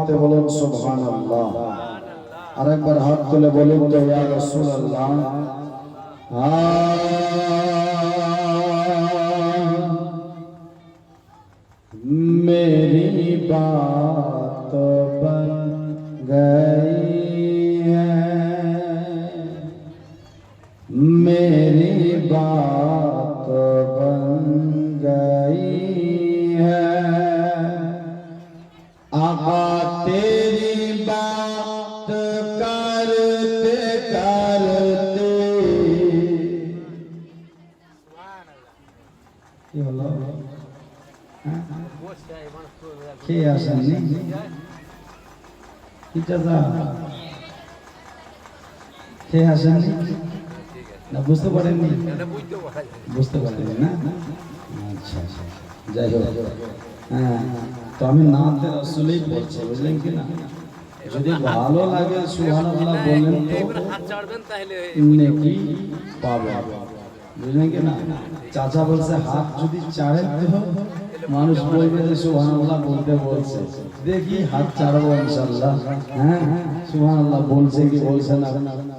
মহব্বতে বলুন সুবহানাল্লাহ। আরেকবার হাত তুলে বলুন তো ইয়া রাসূলুল্লাহ। मेरी बात बन गई है, मेरी बात बन गई है, आका तेरी बात करते करते কি হলো কে আসেননি কি চাচা কে আসেননি না বুঝতে পারেননি বুঝতে পারেননি না আচ্ছা যাই হোক হ্যাঁ তো আমি নাতে রাসূলই বলছি বুঝলেন কি না যদি ভালো লাগে সুবহানাল্লাহ বলেন তো হাত ছাড়বেন তাহলে নেকি পাবেন বুঝলেন কি না চাচা বলছে হাত যদি চাড়েন তো মানুষ বলবে যে সুবহানাল্লাহ বলতে বলছে দেখি হাত ছাড়বো ইনশাআল্লাহ হ্যাঁ সুবহানাল্লাহ বলছে কি বলছে না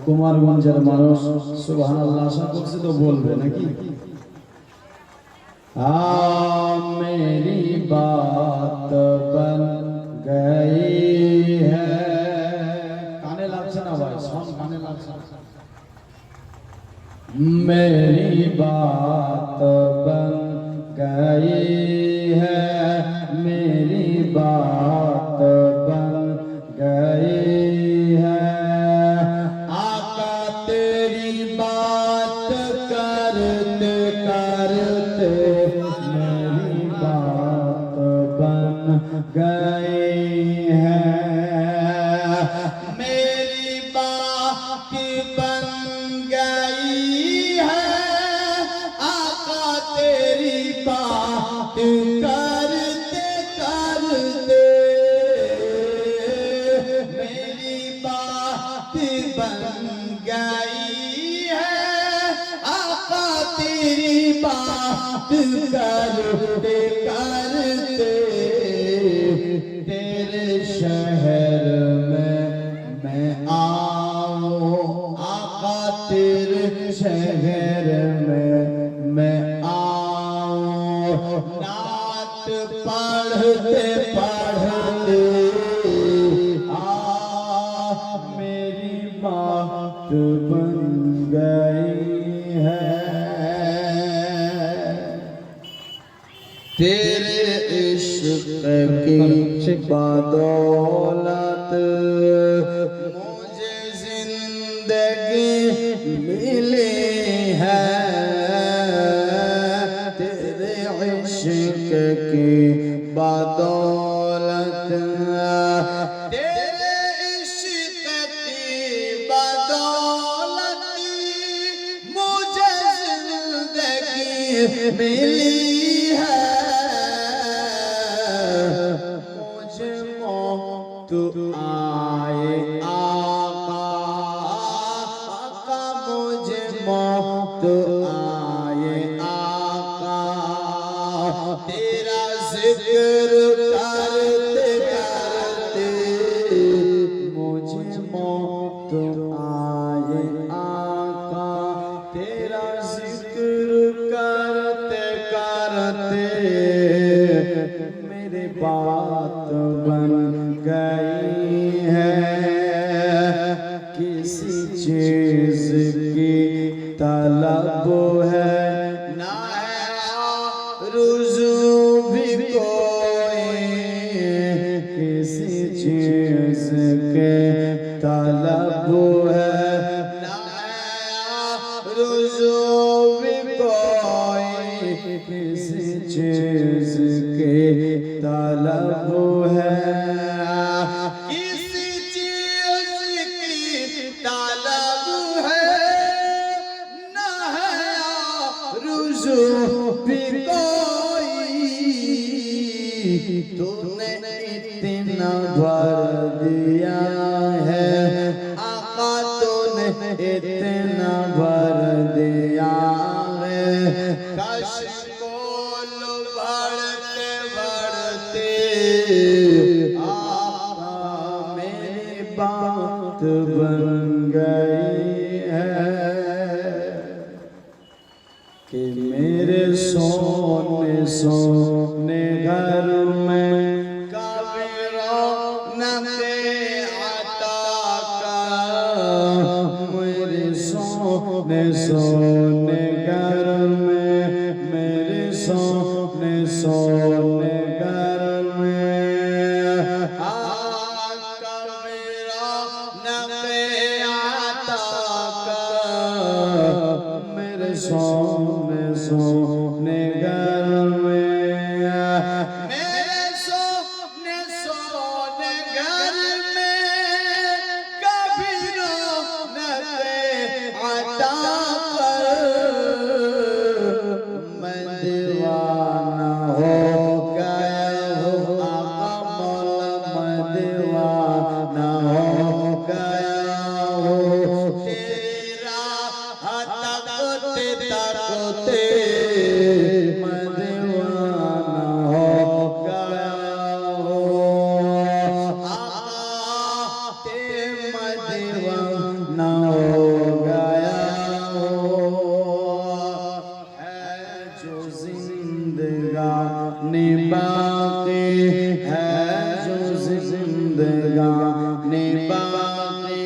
কুমারগঞ্জের মানুষ সুবহানাল্লাহ আশা করছে তো বলবে নাকি मेरी बात बन गई है काने लागছে না ভাই সব কানে লাগছে मेरी बात बन गई है मेरी बात बन गई है आका तेरी बात करते करते मेरी बात बन गई है मेरी बात बन गई है आका तेरी बात करते करते मेरी बात बन गई है आका तेरी बात करते करते तेरे शहर में मैं आऊं आका तेरे शहर में मैं आऊं नात पढ़ते पढ़ते मेरी बात बन गई है तेरे इश्क की बदौलत मुझे जिंदगी मिली है तेरे इश्क की बदौलत तेरे इश्क की बदौलत मुझे जिंदगी मिली है मुझे मौत आए आका मुझे मौत आए आका तेरा जिक्र करते करते मुझे मौत आए आका तेरा जिक्र करते करते मेरी बात बन गई है किसी चीज की तलब है ना है रुजू भी कोई किसी चीज के तलब है ना है रुजू भी कोई किसी चीज के तलब है किसी चीज की तलब है ना है रुजू भी कोई तूने इतना भर दिया है आका तूने इतना भर दिया है कश कोल बढ़ते बढ़ते आका बन गई है कि मेरे सोने सोने घर में कभी रौनक़े अता का। मेरे सोने सोने घर में, मेरे सोने सोने घर में कभी रौनक़े अता का। मेरे सोने सोने घर में, मेरे सोने सोने घर में कभी रौनक़े अता कर। मैं दीवाना हो गया हूँ आका मौला, मैं दीवाना हो गया हूँ तेरी राह तकते तकते। मैं दीवाना हो गया हूँ आका तेरे, मैं दीवाना हो गया हूँ। है जो जिंदगानी बाकी, है जो जिंदगानी बाकी,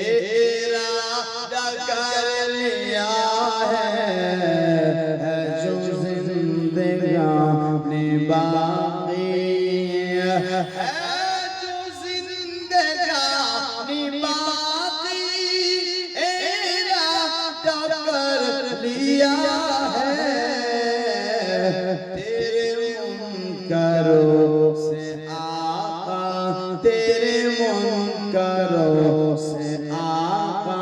इरादा कर लिया है जो जिंदगानी बाकी, है जो जिंदगानी बाकी, इरादा कर लिया है तेरे मुनकरों से आका, तेरे मुनकरों से आका,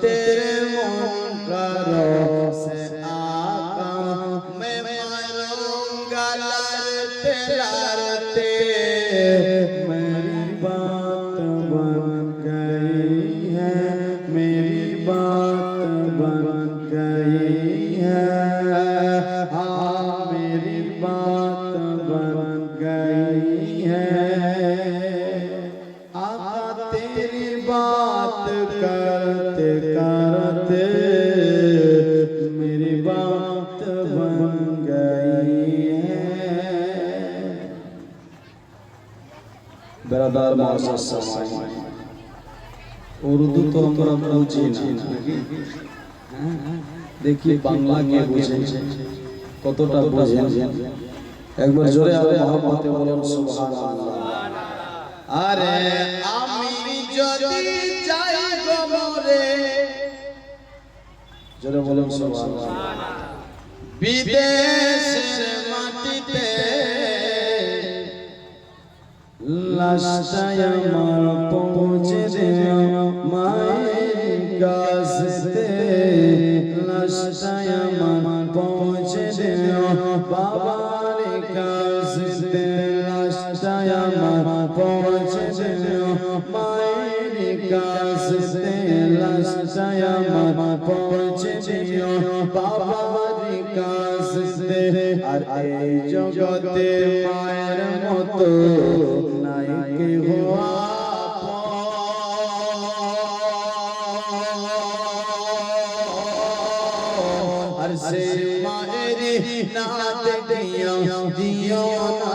तेरे मुनकरों से आका। मैं मरूंगा लड़ते लड़ते। मेरी बात बन गई है, मेरी बात बन गई है। हाँ मेरी बात बन गई है। आका तेरी बात करते करते मेरी बात बन गई है। बेरादार मुअज़्ज़ज़ सामाईन, उर्दू तो আমরা বুঝি না নাকি? দেখি বাংলা কে বুঝেন, কতটা বুঝেন? একবার জোরে আরে মহব্বতে বলুন সুবহানাল্লাহ। আরে আমি যদি যাই গো মরে, জোরে বলুন সুবহানাল্লাহ। বিদেশের মাটিতে লাশটাই আমার পৌঁছে দিও মায়ের কাছে। লাশটাই আমার পৌঁছে দিও বাবার কাছে। লাশটাই আমার পৌঁছে দিও মায়ের কাছে। লাশটাই আমার পৌঁছে দিও বাবার কাছে। আর এই জগতে মায়ের মতো নাই কেহ আপন। আর সে মায়ের না দেখিয়া দিও না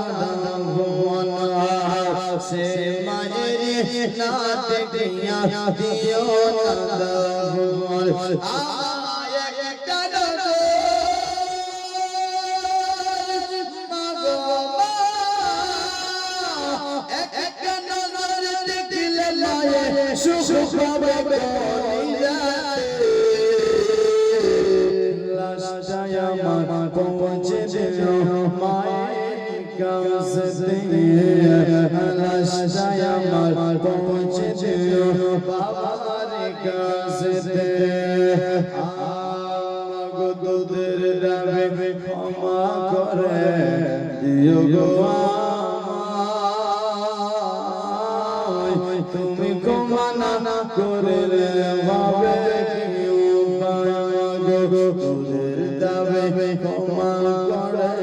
ভুবন। সে মায়ের না দেখিয়া দিও না ভুবন। লাশটাই আমার পৌঁছে দিও মায়ের কাছে। লাশটাই আমার পৌঁছে দিও বাবার কাছে। আমাগো দুধের দামে ক্ষমা করে দিও গো আমায়। তুমি ক্ষমা না করলে ভাবে দুধের দামে ক্ষমা করে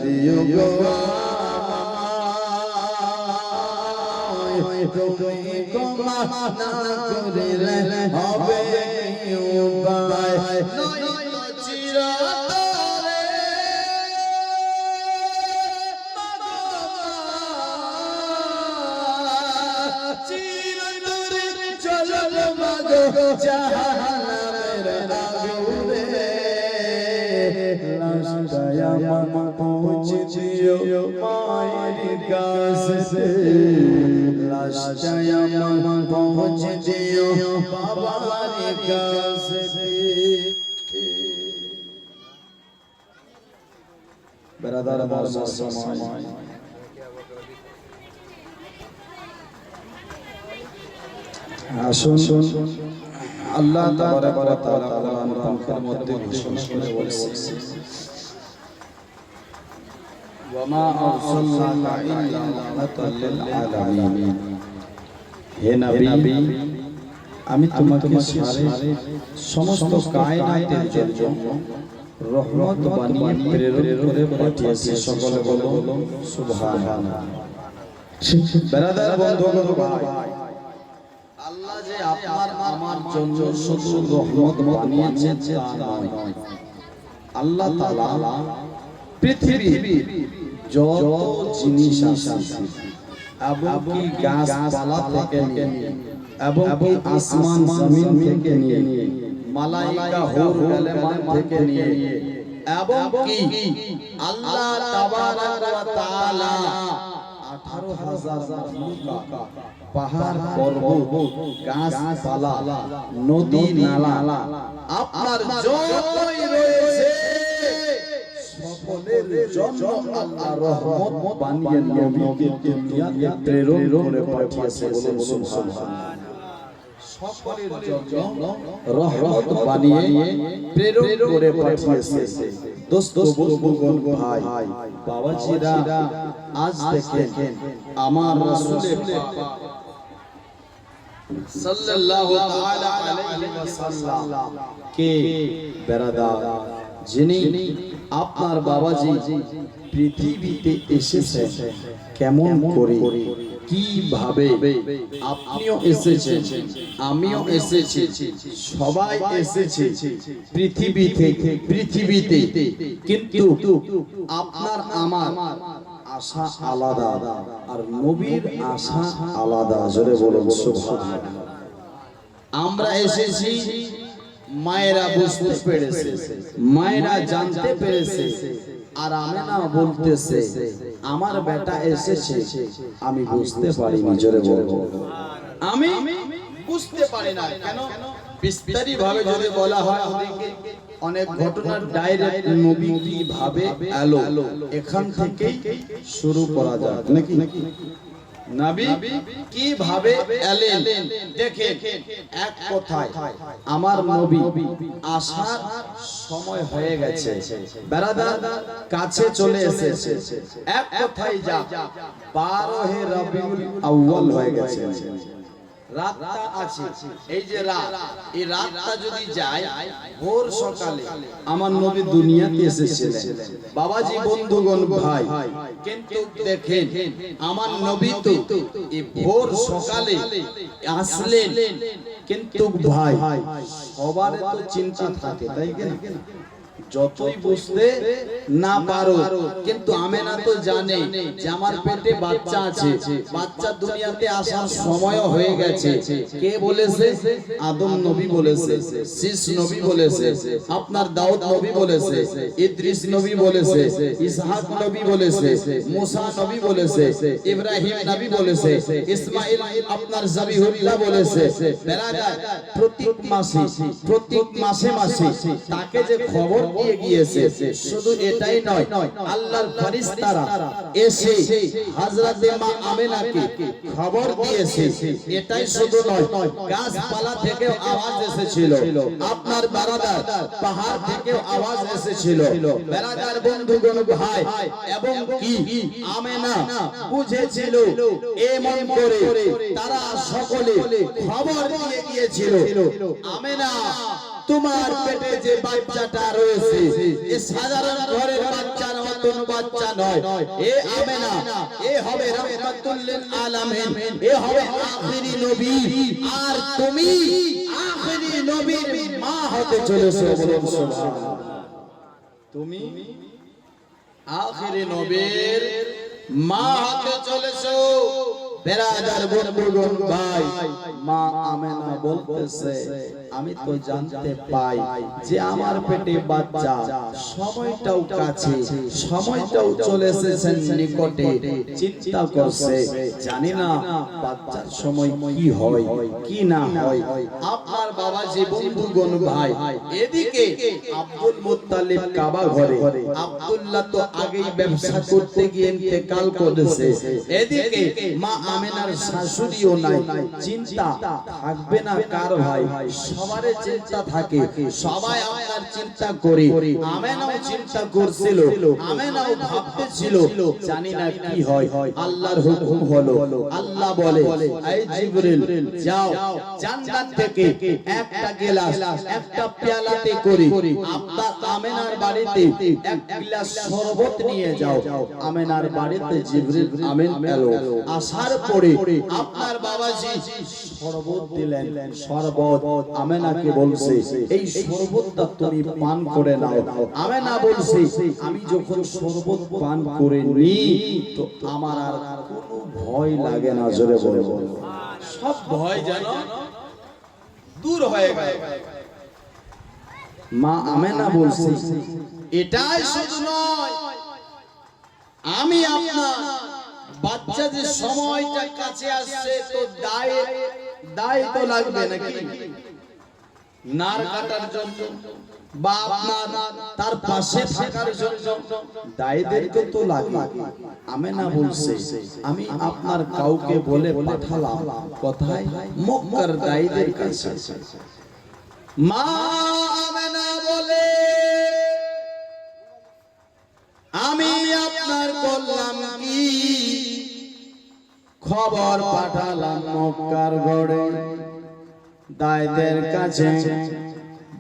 দিও গো আমায়। তুমি ক্ষমা না করিলে হবে কি উপায় নয়তো চিরতরে চিরতরে চলো মাগো জাহান্নামের আগুনে লাশটায় আমার পৌঁছে দিও মায়ের কাছে লাশটায় আমার পৌঁছে দিও বাবার কাছে বেরাদার বর্ষার সময় আসুন আল্লাহ তাবারাক ওয়া তাআলা কোরআন পাকের মধ্যে ঘোষণা করে বলেছেন ওয়া মা আরসালনাকা ইল্লা রাহমাতাল লিল আলামিন। হে নবী, আমি তোমাকে সারে সমস্ত কায়নাতের জন্য রহমত বানিয়ে প্রেরণ করে পাঠিয়েছি। সকলে বলো সুবহানাল্লাহ। বেরাদার বন্ধুগণ, ভাই, আল্লাহ যে আপনার আমার জন্য শুধু রহমত বানিয়েছেন তা নয়, আল্লাহ তাআলা পৃথিবীর যত জিনিস আছে এবং কি গাছপালা থেকে নিয়ে এবং কি আসমান জমিন থেকে নিয়ে মালায়েকা হুর কালেমান থেকে নিয়ে এবং কি আল্লাহ তাবারাক ওয়া তাআলা 18,000 মাখলুকাত পাহাড় পর্বত গাছপালা নদী নালা আপনার যতই রয়েছে সকলের জন্য আল্লাহ রহমত বানিয়ে নবীকে দুনিয়াতে প্রেরণ করে পাঠিয়েছে। বলুন সুবহানাল্লাহ। সকলের জন্য রহমত বানিয়ে প্রেরণ করে পাঠিয়েছে। দোস্ত বুজুর্গগণ, ভাই বাবাজিরা, আজ দেখেন আমার রাসূলের পাক সাল্লাল্লাহু তাআলা আলাইহি ওয়াসাল্লাম কে বেরাদার, যিনি আপনার বাবাজি পৃথিবীতে এসেছেন কেমন করে, কিভাবে আপনিও এসেছেন, আমিও এসেছি, সবাই এসেছে পৃথিবীতে, কিন্তু আপনার আমার আশা আলাদা আর নবীর আশা আলাদা। জোরে বলুন সুবহানাল্লাহ। আমরা এসেছি, মায়েরা বুঝতে পেরেছে, মায়েরা জানতে পেরেছে, আর আমেনা বলতেছে আমার বেটা এসেছে, আমি বুঝতে পারিনি। জোরে বলবো আমি বুঝতে পারি না। কেন? বিস্তারিত ভাবে যদি বলা হয় অনেক ঘটনার ডাইরেক্ট নবী কিভাবে এলো এখান থেকেই শুরু করা যায় নাকি? নবী কিভাবে এলেন দেখেন। এক কথায় আমার নবী আসার সময় হয়ে গেছে, বেরাদার কাছে চলে এসেছে। এক কথায় যা 12 রবিউল আউয়াল হয়ে গেছে, রাতটা আছে। এই যে রাত, এই রাতটা যদি যায় ভোর সকালে আমার নবী দুনিয়াতে এসেছিলেন। বাবাজি, বন্ধুগণ, ভাই, কিন্তু দেখেন আমার নবী তো এই ভোর সকালে আসলেন, কিন্তু ভাই সবার তো চিন্তা থাকে, তাই কি না? যতই বুঝতে না পারো, কিন্তু আমেনা তো জানে যে আমার পেটে বাচ্চা আছে, বাচ্চা দুনিয়াতে আসার সময় হয়ে গেছে। কে বলেছে? আদম নবী বলেছে, শীষ নবী বলেছে, আপনার দাউদ নবী বলেছে, ইদ্রিস নবী বলেছে, ইসহাক নবী বলেছে, মুসা নবী বলেছে, ইব্রাহিম নবী বলেছে, ইসমাঈল আপনার জবিহুল্লাহ বলেছে। বেরাদার প্রত্যেক মাসে তাকে যে খবর দিয়ে গিয়েছে, শুধু এটাই নয়, আল্লাহর ফেরেশতারা এসে হযরতে মা আমেনাকে খবর দিয়েছে। এটাই শুধু নয়, গাছপালা থেকে আওয়াজ এসেছিল, আপনার বেরাদার পাহাড় থেকে আওয়াজ এসেছিল। বেরাদার বন্ধুগণ, ভাই, এবং কি আমেনা বুঝেছিল, এমন করে তারা সকলে খবর দিয়ে গিয়েছিল, আমেনা তোমার পেটে যে বাচ্চাটা রয়েছে এ সাধারণ ঘরের বাচ্চা নয়, নতুন বাচ্চা নয়, এ আমেনা এ হবে রাহমাতুল লিল আলামিন, এ হবে আখিরি নবী, আর তুমি আখিরি নবীর মা হতে চলেছো। বলুন সুবহানাল্লাহ। তুমি আখিরি নবীর মা হতে চলেছো। বেরাদার বন্ধুগণ ভাই, মা আমেনা বলতেছে আমি তো জানতে পাই যে আমার পেটে বাচ্চা, সময়টাও কাছে, সময়টাও চলে এসেছেন নিকটে। চিন্তা করছে জানি না বাচ্চার সময় কি হয় কি না হয়। আপনার বাবা যে বন্ধুগণ ভাই, এদিকে আব্দুল মুত্তালিব কাবা ঘরে, আব্দুল্লাহ তো আগেই ব্যবসা করতে গিয়ে ইন্তেকাল করেছে। এদিকে মা আমেনার শাশুড়িও নাই। চিন্তা থাকবে না কার ভাই? সবারে চিন্তা থাকে, সবাই আপনার চিন্তা করে। আমেনাও চিন্তা করছিল, আমেনাও ভাবতেছিল জানি না কি হয়। আল্লাহর হুকুম হলো, আল্লাহ বলে এই জিবরিল যাও জান্নাত থেকে একটা গ্লাস একটা পেয়ালাতে করে আপনার আমেনার বাড়িতে এক গ্লাস শরবত নিয়ে যাও। আমেনার বাড়িতে জিবরিল আমিন এলো। আসার পরে আপনার বাবাজি শরবত দিলেন। শরবত আমেনাকে বলছে এই শরবতটা তুমি পান করে নাও। আমেনা বলছে আমি যখন শরবত পান করে নি তো আমার আর কোনো ভয় লাগে না। জোরে বলবো সব ভয় যেন দূর হয়ে গেল। মা আমেনা বলছে এটাই শুধু নয়, আমি আপনার বাচ্চা যে সময়টা কাছে আসছে তো দায় তো লাগবে নাকি? নার কাটার জন্য বা আপনার তার পাশে থাকার জন্য দায়ীদেরকে তো লাগে। আমেনা বলছে আমি আপনার কাউকে বলে পাঠালাম কোথায়? মক্কার দায়ীদের কাছে। মা আমেনা বলে আমি আপনার বললাম কি খবর পাঠালাম মক্কার গড়ে দায়ীদের কাছে।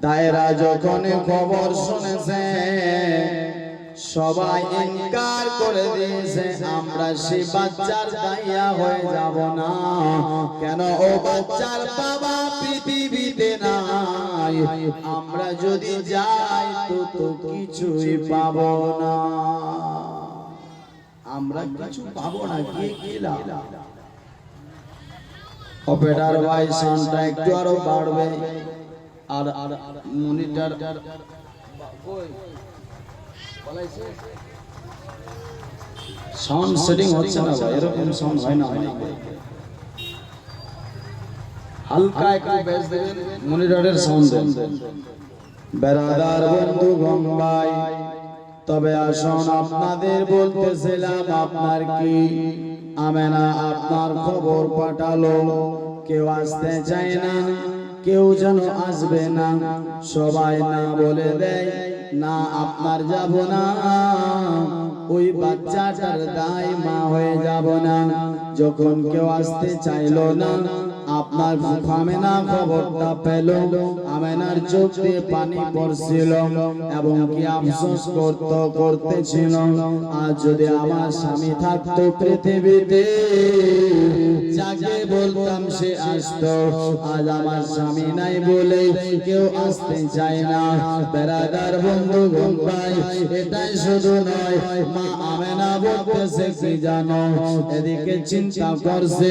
দায়েরা যখন খবর শুনেছে সবাই ইনকার করে দিয়েছে আমরা সে বাচ্চার দাইয়া হয়ে যাব না। কেন? ও বাচ্চার বাবা পৃথিবীতে নাই, আমরা যদি যাই তো কিছুই পাবো না, আমরা কিছু পাবো না। কে গেলাম অপারেটর ভাই সাউন্ডটা একটু আরো বাড়বে, আর মনিটর সাউন্ড সেটিং হচ্ছে না ভাই, এরকম সাউন্ড হয় না। হালকা একটু বেস দেবেন, মনিটরের সাউন্ড দেন। বেরাদার বন্ধুগণ ভাই, তবে আসুন আপনাদের বলতেছিলাম আপনার কি আমেনা আপনার খবর পাঠালো, কেউ আসতে চায় না, কেউ যেন আসবে না, সবাই না বলে দেয় না আপনার যাব না, ওই বাচ্চাটার দায় মা হয়ে যাব না। যখন কেউ আসতে চাইলো না আপনার আমেনা খবরটা পেল, আমেনার চোখ দিয়ে পানি পড়ছিল এবং কি আফসোস করতেছিল আজ যদি আমার স্বামী থাকতো পৃথিবীতে যাকে বলতাম সে আসতো, আজ আমার স্বামী নাই বলে কেউ আসতে চায় না। বেরাদার বন্ধুগণ ভাই, এটাই শুধু নয়, মা আমেনা বলতেছে কি জানো, এদিকে চিন্তা করছে,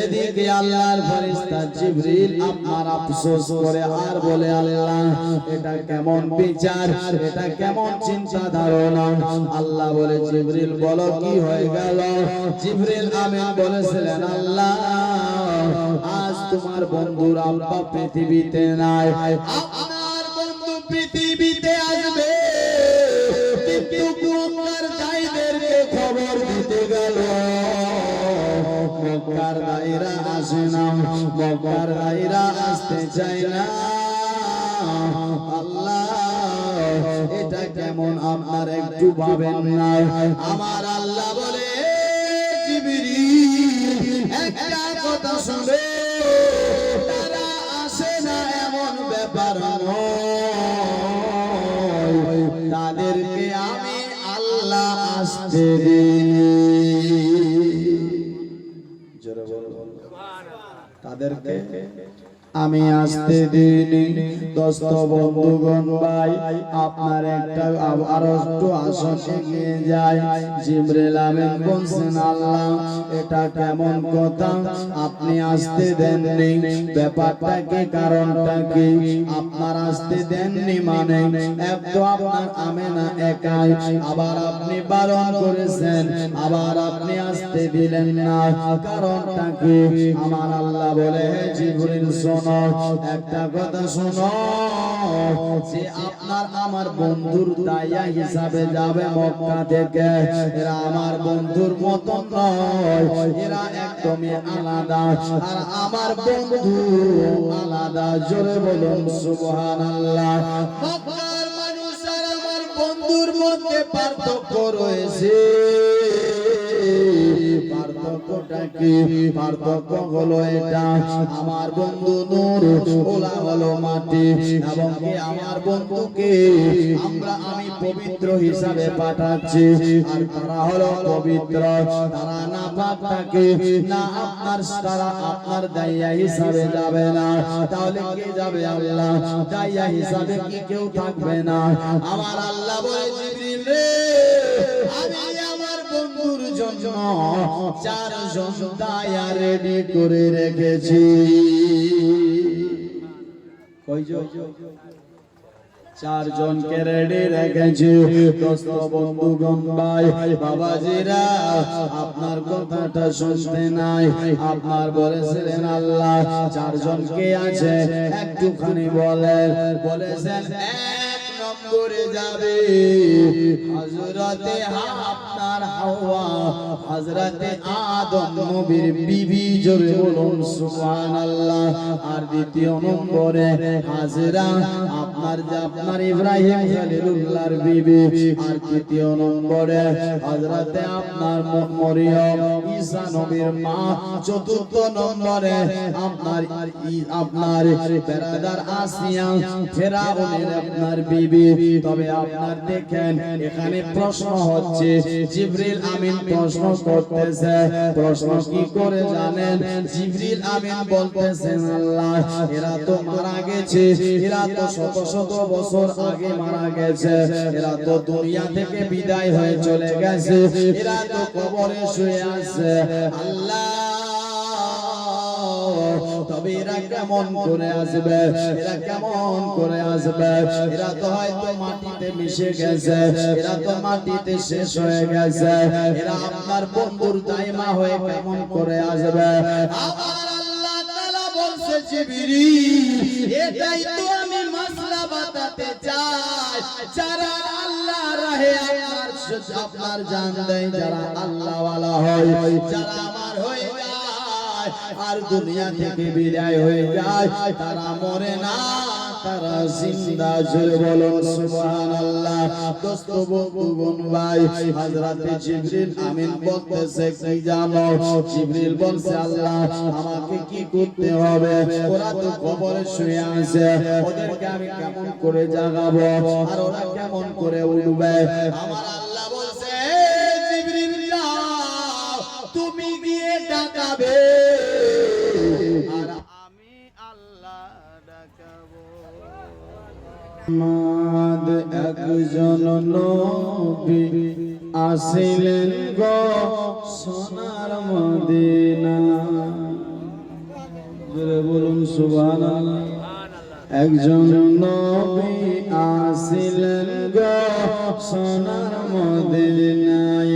এদিকে আল্লাহর ফেরেশতা জিবরিল আপনার আফসোস করে আর বলে আল্লাহ এটা কেমন বিচার, এটা কেমন চিন্তা ধারণা। আল্লাহ বলে জিবরিল বলো কি হয়ে গেল? জিবরিল আমিন বলেছিলেন আল্লাহ আজ তোমার বন্ধুর আব্বা পৃথিবীতে নাই, আপনার বন্ধু পৃথিবীতে আসবে কিন্তু মক্কার দায়ীদেরকে খবর দিতে গেল, মক্কার দায়ীরা আসে না, মক্কার দায়ীরা আসতে চায় না। আল্লাহ এটা কেমন আপনার একটু ভাবেন না? আমার আল্লাহ বলে জিবরিল একটা কথা শুনে তারা আসে না এমন ব্যাপার নয়, তাদেরকে আমি আল্লাহ আসতে দিন। জোরে বলো তাদেরকে আমি আসতে দিইনি। দোস্ত বন্ধুগণ ভাই, আপনার একটা আরো একটু আসন এগিয়ে যায়। জিবরিল আমিন বলছেন, আল্লাহ এটা কেমন কথা, আপনি আসতে দেননি, ব্যাপারটা কি, কারণটা কি? আপনার আসতে দেননি মানে এক তো আপনার আমেনা একাই, আবার আপনি বারণ করেছেন, আবার আপনি আসতে দিলেন না, কারণটা কি? আমার আল্লাহ বলে, হে জিবরিল শোনো, একটা কথা শোনো, যে আপনার আমার বন্ধুর দাইয়া হিসাবে যাবে মক্কা থেকে, এরা আমার বন্ধুর মতো নয়, এরা একদমই আলাদা, আর আমার বন্ধু আলাদা। জোরে বলুন সুবহানাল্লাহ। মক্কার মানুষ আর আমার বন্ধুর মধ্যে পার্থক্য রয়েছে। পার্থক্যটা কি? পার্থক্য হলো এটা, আমার বন্ধু নূর, ওলা হলো মাটি, এবং কি আমার বন্ধুকে আমি পবিত্র হিসাবে পাঠাচ্ছি, আর তারা হলো পবিত্র, তারা না পাক থাকে না আপনার, তারা আপনার দাইয়া হিসাবে যাবে না। তাহলে কে যাবে? আল্লাহ। দাইয়া হিসাবে কি কেউ থাকবে না? আমার আল্লাহ বলে, জিবরিল রে, আমি আমার বন্ধুর জন্য 4 জন দাইয়া রেডি করে রেখেছি। কয়জন? 4 জনকে রেডি রেখেছি। দোস্ত বন্ধুগণ ভাই, বাবাজিরা, আপনার কথাটা শুনতে নাই। আপনার বলেছিলেন আল্লাহ 4 জন কে আছে একটুখানি বলেন। বলেছেন 1 নম্বরে যাবে হযরতে আপনার হাওয়া, হযরতে আদম নবীর বিবি। জোরে বলুন সুবহানাল্লাহ। আর 2 নম্বরে হাজরা, আপনার ইব্রাহিম খলিলুল্লাহর বিবি। আর 3 নম্বরে হযরতে আপনার মরিয়ম ঈসা নবীর মা। 4 নম্বরে আপনার বেরাদার আসিয়া ফেরাউনের আপনার বিবি। তবে আপনার দেখেন এখানে প্রশ্ন হচ্ছে, জিবরিল আমিন প্রশ্ন করতেছে। প্রশ্ন কি করে জানেন? জিবরিল আমিন বলতেছেন, আল্লাহ এরা তো মারা গেছে, এরা তো শত শত বছর আগে মারা গেছে, এরা তো দুনিয়া থেকে বিদায় হয়ে চলে গেছে, এরা তো কবরে শুয়ে আছে। আল্লাহ, তবে এরা কেমন করে আসবে? এরা কেমন করে আসবে? এরা তো হয়তো মাটিতে মিশে গেছে, এরা তো মাটিতে শেষ হয়ে গেছে, এরা আপনার বন্ধুর দাইমা হয়ে কেমন করে আসবে? আমার আল্লাহ তাআলা বলছে, জিবরিল এটাই তো আমি মাসলা বাতাতে চাই। যারা আল্লাহ রাহে আপনার জান দেয়, যারা আল্লাহ ওয়ালা হয়, যারা আমার হয়ে আর দুনিয়া থেকে বিদায় হয়ে যায়, তারা মরে না, তারা জিন্দা। জোরে বলুন সুবহানাল্লাহ। দোস্ত বন্ধুগণ ভাই, হযরতে জিবরিল আমিন বলতেছে কি জানো? জিবরিল বলছে, আল্লাহ আমাকে কি করতে হবে? ওরা তো কবরে শুয়ে আছে, ওদেরকে আমি কেমন করে জাগাবো, আর ওরা কেমন করে উঠবে? আমার আল্লাহ বলছে, জিবরিল যাও, তুমি গিয়ে ডাকাবে, আর আমি আল্লাহ ডাকাবো। মাদ একজন নবী আসিলেন গো সোনার মদিনা। জোরে বলুন সুবহানাল্লাহ। একজন নবী আসিলেন গো সোনার মদিনায়,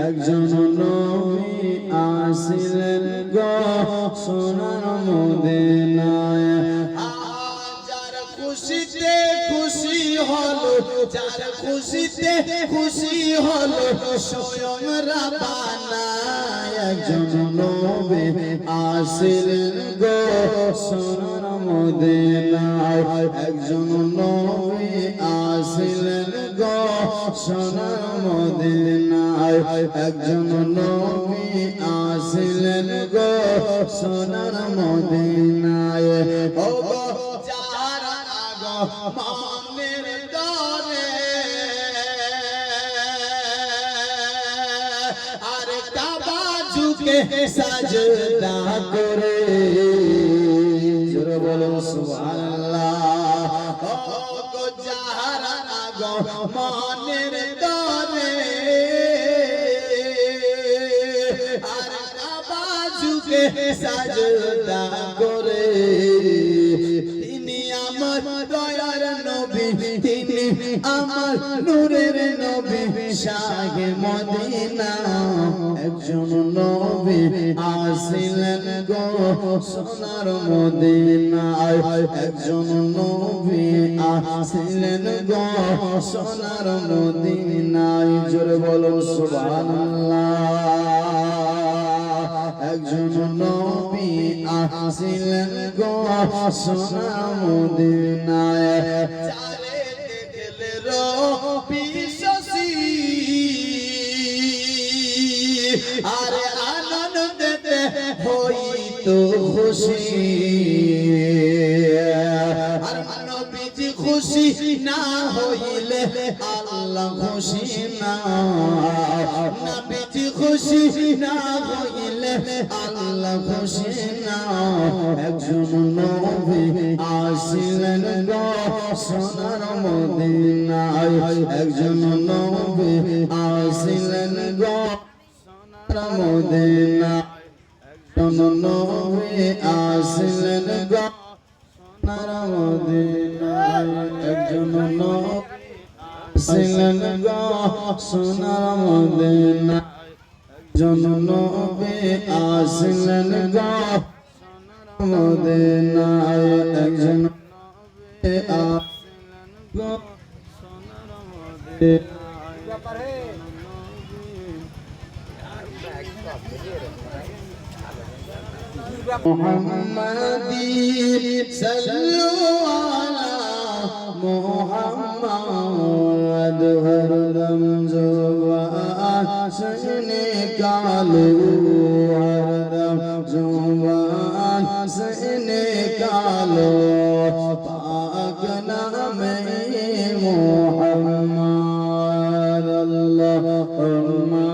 একজন নবী আসিলেন গো সোনার মদিনায়। যার খুশিতে খুশি হলো, যার খুশিতে খুশি হলো স্বয়ং রাব্বানা। একজন নবী আসিলেন গো সোনার মদিনায়, একজন নবী আসিলেন গো সোনার মদিনায়, একজন নবী আসিলেন গো সোনার মদিনায়। ও গো যারা আগো মনের দরে ঝুঁকে সাজদা করে জোরে বলো সুবহানাল্লাহ ও গো যাহারা গো মনের তরে আর কাবা ঝুঁকে সাজদা করে তিনি আমার দয়ার নবী তিনি আমার নূরের নবী শাহে মদিনা একজন নবী আসিলেন গো সোনার মদিনায় একজন নবী আসিলেন গো সোনার মদিনায় জোরে বলো সুবহানাল্লাহ একজন নবী আসিলেন গো সোনার মদিনায় চারে দেখলে রবি শশী আরে আনন্দেতে হইতো খুশি আর নবীজি খুশি না হইলে আল্লাহ খুশি না নবীজি খুশি না হইলে আল্লাহ খুশি না একজন নবী আসিলেন গো সোনার মদিনায় একজন নবী আসিলেন গো সোনার মদিনায় একজন নবী আসিলেন গো সোনার মদিনায় একজন নবী আসিলেন গো সোনার মদিনায় একজন নবী আসিলেন গো সোনার মদিনায় একজন নবী আসিলেন গো সোনার মদিনায় মুহাম্মাদি সাল্লু আলা মুহাম্মাদ হরদম জবান से निकालो हरदम जुबान से निकालो पाक नाम मुहम्मद अल्लाहुम्मा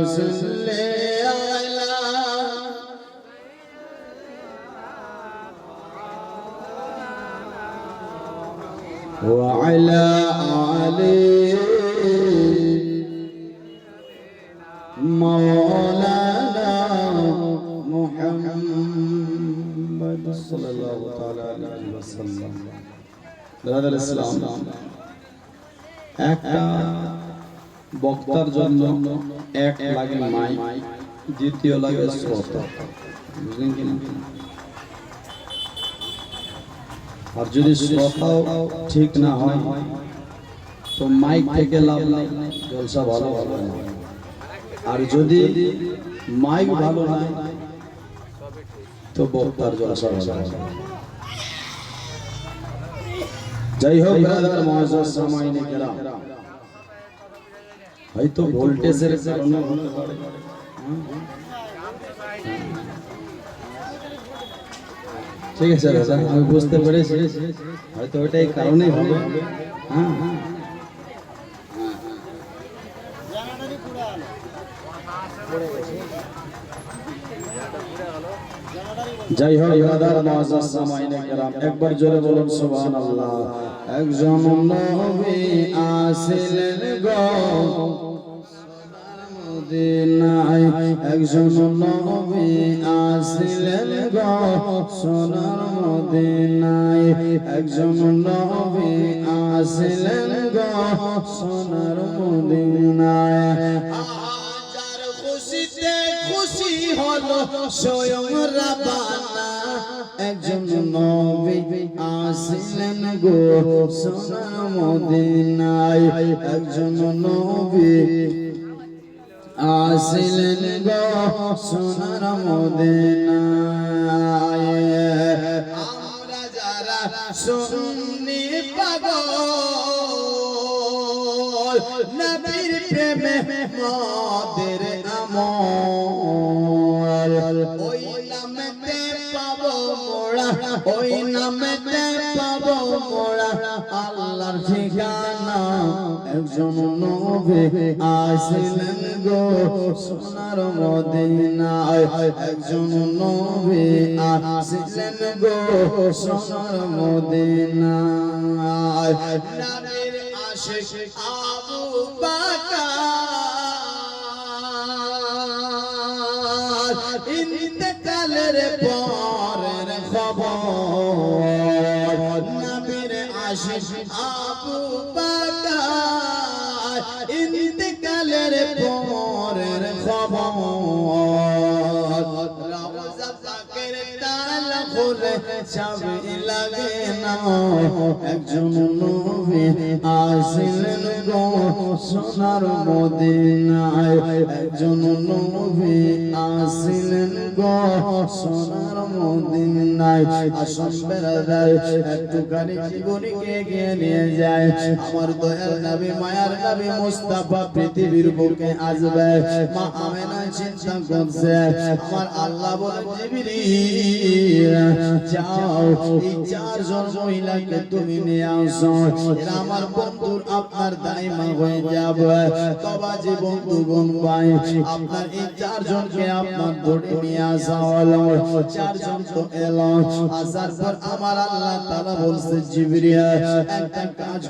सल्ली अला وعلى آله مولانا محمد صلى الله عليه وسلم هذا الإسلام একটা বক্তার জন্য এক লাগে মাইক দ্বিতীয় লাগে শ্রোতা বুঝলেন কি না আর যদি শ্রোতাও ঠিক না হয় তো মাইক থেকে লাভ নাই জলসা ভালো হবে না আর যদি মাইক ভালো নাই তো বক্তার জলসা ভালো হবে যাই হোক ব্রাদার মুআজ্জাজ সামাইনে কেরাম হয়তো ভোল্টেজের কারণে হতে পারে ঠিক আছে দাদা আমি বুঝতে পেরেছি হয়তো ওইটাই কারণেই হবে হ্যাঁ যাই হোক ব্রাদার মুআজ্জাজ সামাইনে কেরাম একবার জোরে বলুন সুবহানাল্লাহ একজন নবী আসিলেন গো মদিনায় একজন নবী আসিলেন গো সোনার মদিনায় একজন নবী আসিলেন গো সোনার মদিনায় হাজার খুশিতে খুশি হলো স্বয়ং রাব্বানা একজন নবী আসিলেন গো সোনার মদিনায় একজন নবী আসিলেন গো সোনার মদিনায় আমরা যারা সুন্নি পাগল নবীর প্রেমে মোদের আমল ওই নামেতে পাবো মোরা ওই নামেতে পাবো মোরা আল্লাহর ঠিকানা একজন নবী আসিলেন গো সোনার মদিনায় একজন নবী আসিলেন গো সোনার মদিনায় নবীর আশিক আবু বকর ইন্তেকালের পরের খবর নবীর আশিক আবু বকর ইন্তেকালের পরের খবর রওজা পাকের তালা খুলে চাবি লাগে না একজন নবী আসিলেন গো সোনার মদিনায় একজন নবী আসিলেন গো সোনার মদিনায় আসন বেড়ায় একটুখানি জীবনীকে এগিয়ে নিয়ে যায় আমার দয়াল নবী মায়ার নবী মুস্তাফা পৃথিবীর বুকে আসবে মা আমেনা চিন্তা করছে আমার আল্লাহ বলে জিবরিল যাও এই চারজন মহিলাকে তুমি নিয়ে আসো এরা আমার বন্ধুর আপনার দাইমা হয়ে যাবে বাবাজি বন্ধুগণ ভাই আপনার এই চারজনকে আপনার ধরে নিয়ে আসা হলো চারজন তো এলো আসার পর আমার আল্লাহ তাআলা বলছে জিবরিল একটা কাজ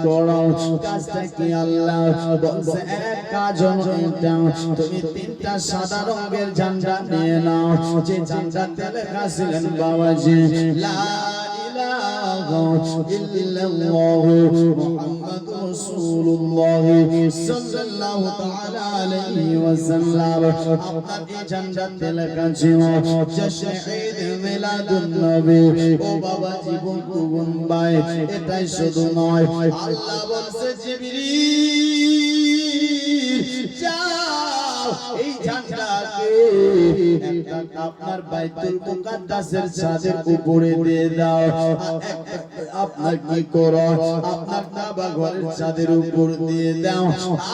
করো কাজটা কি আল্লাহ বলছে এক কাজ হলো এটা তুমি তিনটা সাদা রঙের ঝান্ডা নিয়ে নাও যে ঝান্ডাতে লেখা ছিলেন বাবাজি লা ইলাহা ইল্লাল্লাহ মুহাম্মাদুর রাসূলুল্লাহ সাল্লাল্লাহু তাআলা আলাইহি ওয়াসাল্লাম আপনার এই ঝান্ডাতে লেখা ছিল শহীদ মিলাদুন নবী ও বাবাজি বন্ধুগণ ভাই এটাই শুধু নয় আল্লাহ বলছে জিবরিল যাও এই ঝান্ডাকে একটা আপনার বাইতুল মুকাদ্দাসের ছাদের উপরে দিয়ে দাও আপনার কি করো আপনার কাবা ঘরের ছাদের উপর দিয়ে দাও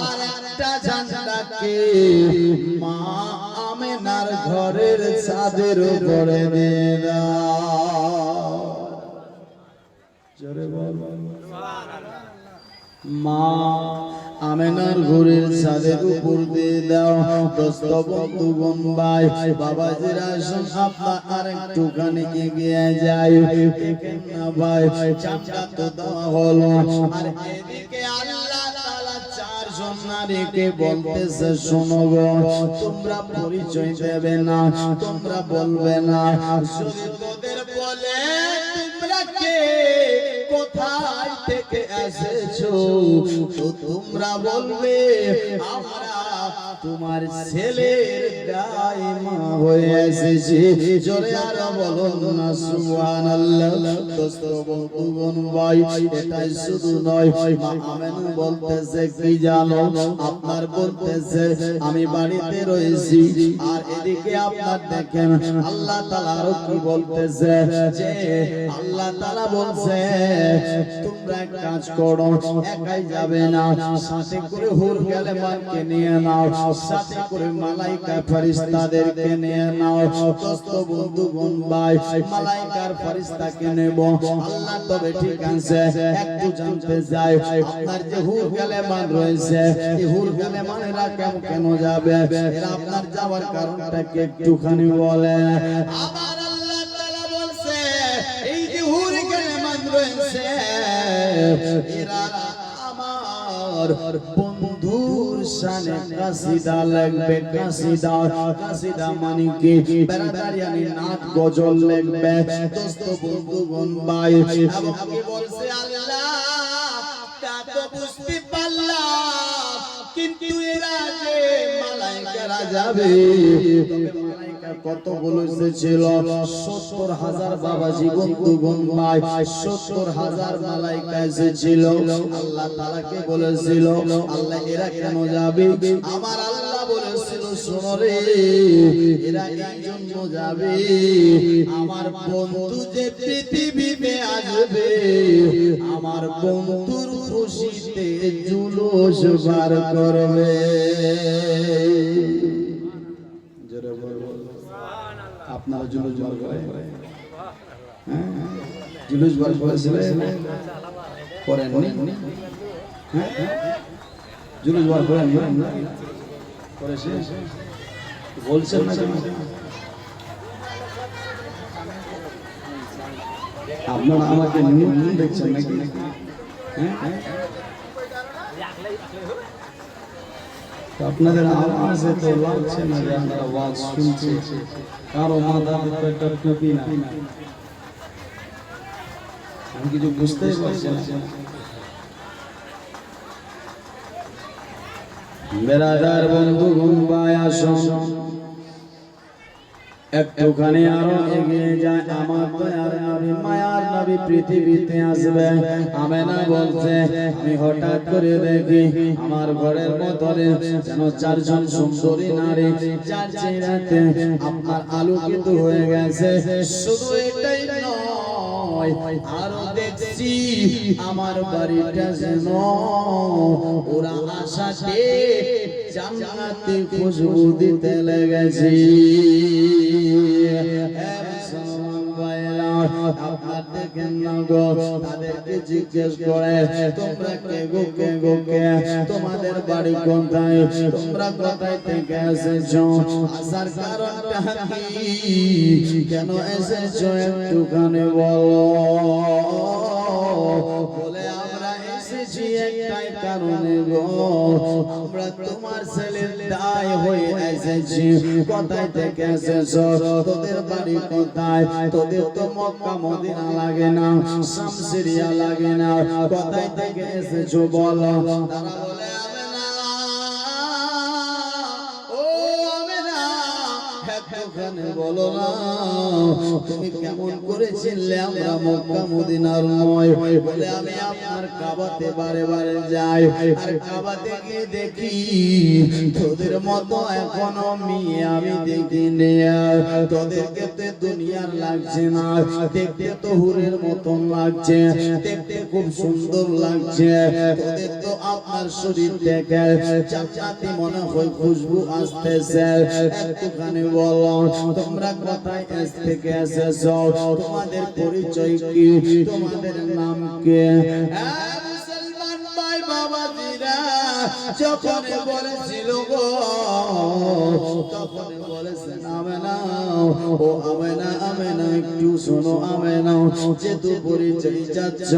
আর একটা ঝান্ডাকে মা আমেনার ঘরের ছাদের উপরে দিয়ে দাও জোরে বল মা আমেনার ঘরের ছাদের উপর দিয়ে দাও দোস্ত বন্ধুগণ ভাই বাবাজিরা আসুন আপনার আরেকটুখানি এগিয়ে যায় দেখেন না ভাই চামড়া তো দেওয়া হলো আর এদিকে আল্লাহ তাআলা চারজন নারীকে বলতেছে শোনো গো তোমরা পরিচয় দেবে না তোমরা বলবে না যদি তোদের বলে তোমরা কে কোথায় থেকে এসেছো তো তোমরা বলবে আমরা তোমার ছেলের দাইমা হয়ে এসেছি জোরে আর বলো না সুবহানাল্লাহ দোস্ত বন্ধুগণ ভাই এটাই শুধু নয় মা আমেনা বলতেছে কি জানো আপনার বলতেছে আমি বাড়িতে রয়েছি আর এদিকে আপনার দেখেন আল্লাহ তাআলা আরো কি বলতেছে যে আল্লাহ তাআলা বলছে তোমরা এক কাজ করো একাই যাবে না সাথে করে হুর গালেমানকে নিয়ে নাও সাথে করে মালাইকা ফেরেশতাদেরকে নিয়ে নাও দোস্ত বন্ধুগণ ভাই মালাইকার ফেরেশতাকে নেব আল্লাহ তবে ঠিক আছে একটু জানতে চাই আপনার যে হুর গালেমান রয়েছে এই হুর গালেমানেরা কেন যাবে এরা আপনার যাওয়ার কারণটা কি একটুখানি বলেন আবার আল্লাহ তাআলা বলছে এই যে হুর গালেমান রয়েছে এরা আমার বন্ধুর শানে কাসিদা লাগবে কাসিদা মানে কি বেরাদারিয়ানি নাত গজল লাগবে দোস্ত বন্ধুগণ ভাই আমাকে বলছে আল্লাহ তা তো বুঝতে পারলাম কিন্তু এরা যে মালাইকারা যাবে তবে মালাইকা কতগুলো ছিল ৭০,০০০ বাবাজি বন্ধুগণ ভাই ৭০,০০০ মালাইকা এসেছিল আল্লাহ তাআলাকে বলেছিল আল্লাহ এরা কেন যাবে আমার আল্লাহ বলেছিল শোনো রে এরা এই জন্য যাবে আমার বন্ধু যে পৃথিবীতে আসবে আমার বন্ধুর খুশিতে জুলুস বার করবে জোরে বলবো আপনারা জুলুস বার করেন জুলুস বার করেছিলেন করেননি হ্যাঁ জুলুস বার করেন করে শেষ বলছেন না কেন? আপনারা আমাকে নিয়ে দেখছেন নাকি? হ্যাঁ তো আপনাদের আওয়াজে তো লাগছে না যে আপনারা আওয়াজ শুনছে, কারো মাথার উপর একটা টুপি না, আমি কিছু বুঝতেই পারছি না। বেরাদার বন্ধুগণ ভাই আসুন একটুখানি আরো এগিয়ে যায়, আমার দয়ার নবী মায়ার নবী পৃথিবীতে আসবে। আমেনা বলছে আমি হঠাৎ করে দেখি আমার ঘরের মধ্যে যেন চারজন সুন্দরী নারী, যার চেহারাতে আপনার আলোকিত হয়ে গেছে। শুধু এটাই নয়, আরো দেখছি আমার বাড়িটা যেন ওরা আশাতে জান্নাতে খুশবু দিতে লেগেছে। আপনার দেখেন না গো, তাদেরকে জিজ্ঞেস করে তোমরা কে গো কে গো কে, তোমাদের বাড়ি কোথায়, তোমরা কোথায় থেকে এসেছো, আসার কারণটা কি, কেন এসেছো একটুখানি বলো। বলে আমরা এসেছি একটাই কারণে গো, আমরা তোমার ছেলের দায় হয়ে এসেছি। কোথায় থেকে এসেছো, তোদের বাড়ি কোথায়, তোদের তো মক্কা মদিনা লাগে না, শাম সিরিয়া লাগে না, কোথায় থেকে এসেছো বলো। তারা বলে আমেনা, ও আমেনা একটুখানি বলো না, তুমি কেমন করে চিনলে আমরা মক্কা মদিনার নয়। বলে আমি আপনার কাবাতে বারে বারে যাই, আর কাবাতে গিয়ে দেখি তোদের মতো এখনো মেয়ে আমি দেখিনি। তোদেরকে তো দুনিয়ার লাগছে না, দেখতে তো হুরের মতন লাগছে, দেখতে খুব সুন্দর লাগছে। তোদের তো আপনার শরীর থেকে চাচাতি মনে হয় খুশবু আসতেছে। একটুখানি বলো তোমরা কোথায় থেকে এসেছো, তোমাদের পরিচয় কি, তোমাদের নাম কি। মুসলমান ভাই বাবাজিরা যখন বলেছিল গো, তখন বলেছেন আমেনা, ও আমেনা আমেনা একটু শোনো আমেনা, যেহেতু পরিচয় যাচ্ছ,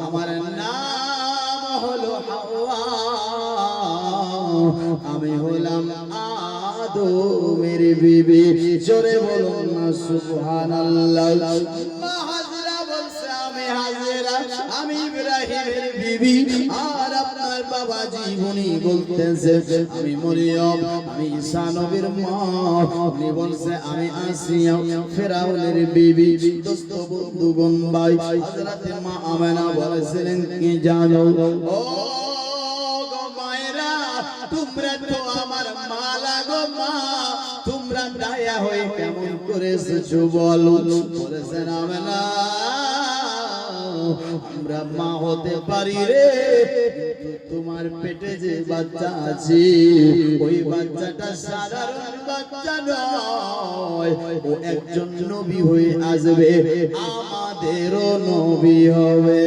আমার নাম হলো হাওয়া, আমি হলাম আদমের বিবি। জোরে বলুন না সুবহানাল্লাহ। হাজরা বলছে আমি হাজরা, আমি ইব্রাহিমের বিবি। আর আপনার বাবা জীবনী বলতেছে আমি মরিয়ম, আমি ঈসা নবীর মা। উনি বলছে আমি আসিয়া ফেরাউনের বিবি। দোস্ত বন্ধুগণ ভাই, হযরত মা আমেনা বলেছিলেন কি জানো, ও গো মায়েরা, তোমরা তো আমার মা লাগো মা, তোমরা দয়া হয়ে কেমন করে এসেছো বলো। বলেছেন আমেনা আমরা মা হতে পারি রে, তোমার পেটে যে বাচ্চা আছে ওই বাচ্চাটা সাধারণ বাচ্চা নয়, ও একজন নবী হয়ে আসবে, আমাদেরও নবী হবে,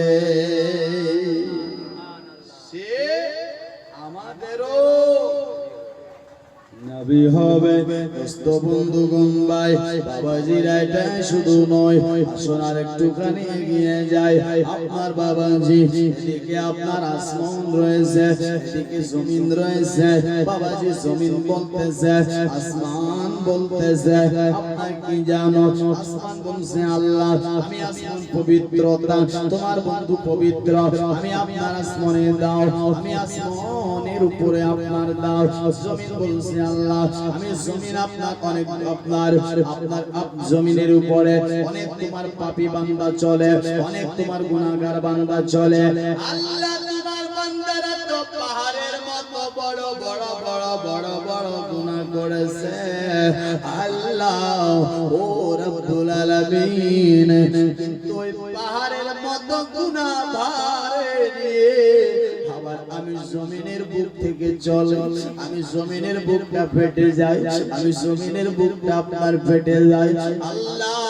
সে আমাদেরও নবী হবে। দোস্ত বন্ধুগণ ভাই বাবাজিরা, এটা শুধু নয়, আসুন আর একটুখানি এগিয়ে যায়। আপনার বাবাজি এদিকে আপনার আসমান রয়েছে, এদিকে জমিন রয়েছে। বাবাজি জমিন বলতেছে, আসমান বলতেছে। আপনার কি জানো, আসমান বলছে আল্লাহ আমি আসমান পবিত্রতা, তোমার বন্ধু পবিত্র, আমি আপনার আসমানে দাও, আমি আসমানের উপরে আপনার দাও। জমিন বলছে আল্লাহ আমি জমিন আপনার অনেক, আপনার জমিনের উপরে অনেক তোমার পাপী বান্দা চলে, অনেক তোমার গুনাহগার বান্দা চলে। আল্লাহ তোমার বান্দারা তো পাহাড়ের মতো বড় বড় বড় বড় বড় গুনাহ করেছে। আল্লাহ ও রব্বুল আলামিন, কিন্তু ওই পাহাড়ের মতো গুনাহ ভারে, আবার আমি জমিনের বুক থেকে চল, আমি জমিনের বুকটা ফেটে যাই, আমি জমিনের বুকটা আপনার ফেটে যাই। আল্লাহ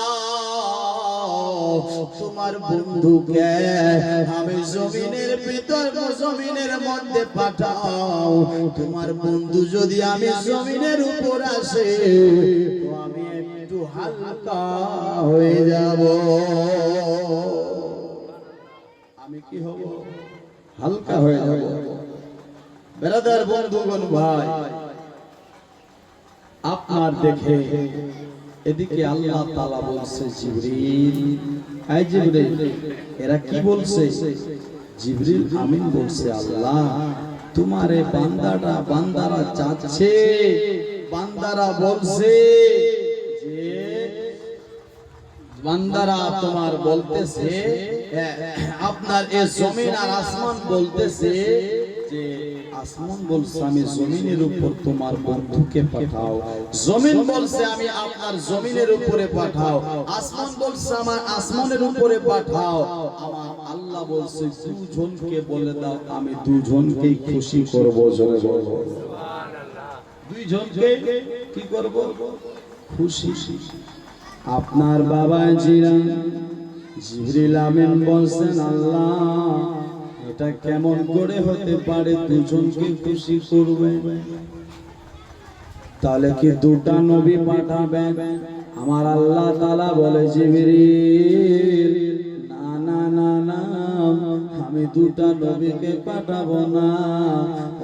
তোমার বন্ধুকে আমি জমিনের ভিতর জমিনের মধ্যে পাঠাও। তোমার বন্ধু যদি আমি জমিনের উপর আসে তো আমি একটু হালকা হয়ে যাব। আমি কি হব? হালকা হয়ে যাব। বেরাদার বন্ধুগণ ভাই, আপনার দেখে এদিকে আল্লাহ তাআলা বলছে জিবরিল, এই জিবরিল, এরা কি বলছে? জিবরিল আমিন বলছে, আল্লাহ তোমারে বান্দারা চাচ্ছে, বান্দারা বলছে যে বান্দারা তোমার বলতেছে, আপনার এই জমিন আর আসমান বলতেছে যে আসমান বলছে আমি জমিনের উপর তোমার বন্ধুকে পাঠাও, জমিন বলছে আমি আপনার জমিনের উপরে পাঠাও, আসমান বলছে আমার আসমানের উপরে পাঠাও। আমার আল্লাহ বলছে দুজনকে বলে দাও আমি দুজনকেই খুশি করব। জোরে বলো সুবহানাল্লাহ। দুইজনকে কি করব? খুশি। আপনার বাবা জিবরিল আমিন বলছেন, আল্লাহ এটা কেমন করে হতে পারে দুজনকে খুশি করবে? তাহলে কি দুটা নবী পাঠাবেন? আমার আল্লাহ তাআলা বলে জিবরিল না না না না, আমি দুটা নবীকে পাঠাবো না,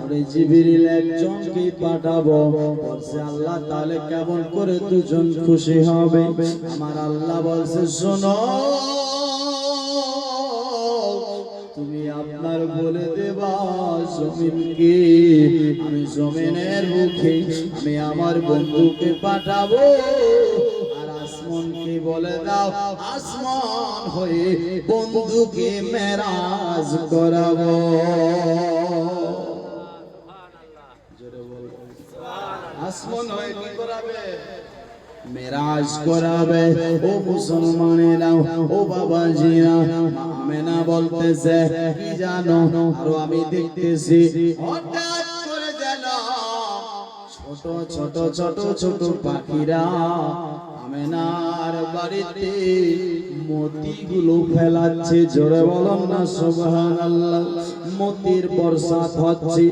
ওরে জিবরিল একজনকে পাঠাবো। বলছে আল্লাহ তাহলে কেমন করে দুজন খুশি হবে? আমার আল্লাহ বলছে শোনো, তুমি আপনার বলে দেবা জমিনকে আমি জমিনের মুখে আমি আমার বন্ধুকে পাঠাবো, আর আসমানকে বলে দাও আসমান হয়ে বন্ধুকে মেরাজ করাবো। আসমান হয়ে কি করাবে? মেরাজ করাবে। ও মুসলমানেরা, ও বাবাজিরা, আমেনা বলতেছে কি জানো? আর আমি দেখতেছি হঠাৎ করে যেন ছোট ছোট ছোট ছোট পাখিরা আমেনার বাড়িতে মতিগুলো ফেলাচ্ছে। জোরে বলুন না সুবহানাল্লাহ। মতির বর্ষণ হচ্ছে,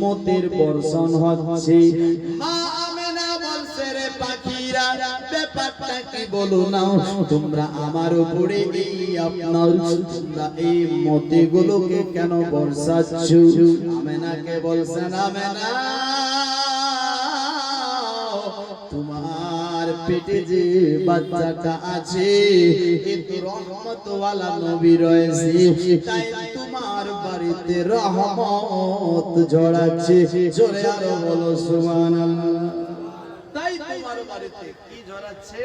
মতির বর্ষণ হচ্ছে। মা আমেনা বলছে রে পাখিরা ব্যাপারটা কি বলো না, তোমরা আমার উপরে এই আপনার তোমরা এই মতিগুলোকে কেন বর্ষাচ্ছ? আমেনাকে বলছেন আমেনা তোমার পেটে যে বাচ্চাটা আছে এ তো রহমতওয়ালা নবী রয়েছে, তাই তোমার বাড়িতে রহমত ঝরাচ্ছে। জোরে আরো বলো সুবহানাল্লাহ। তাই তোমার বাড়িতে কি ঝরাচ্ছে?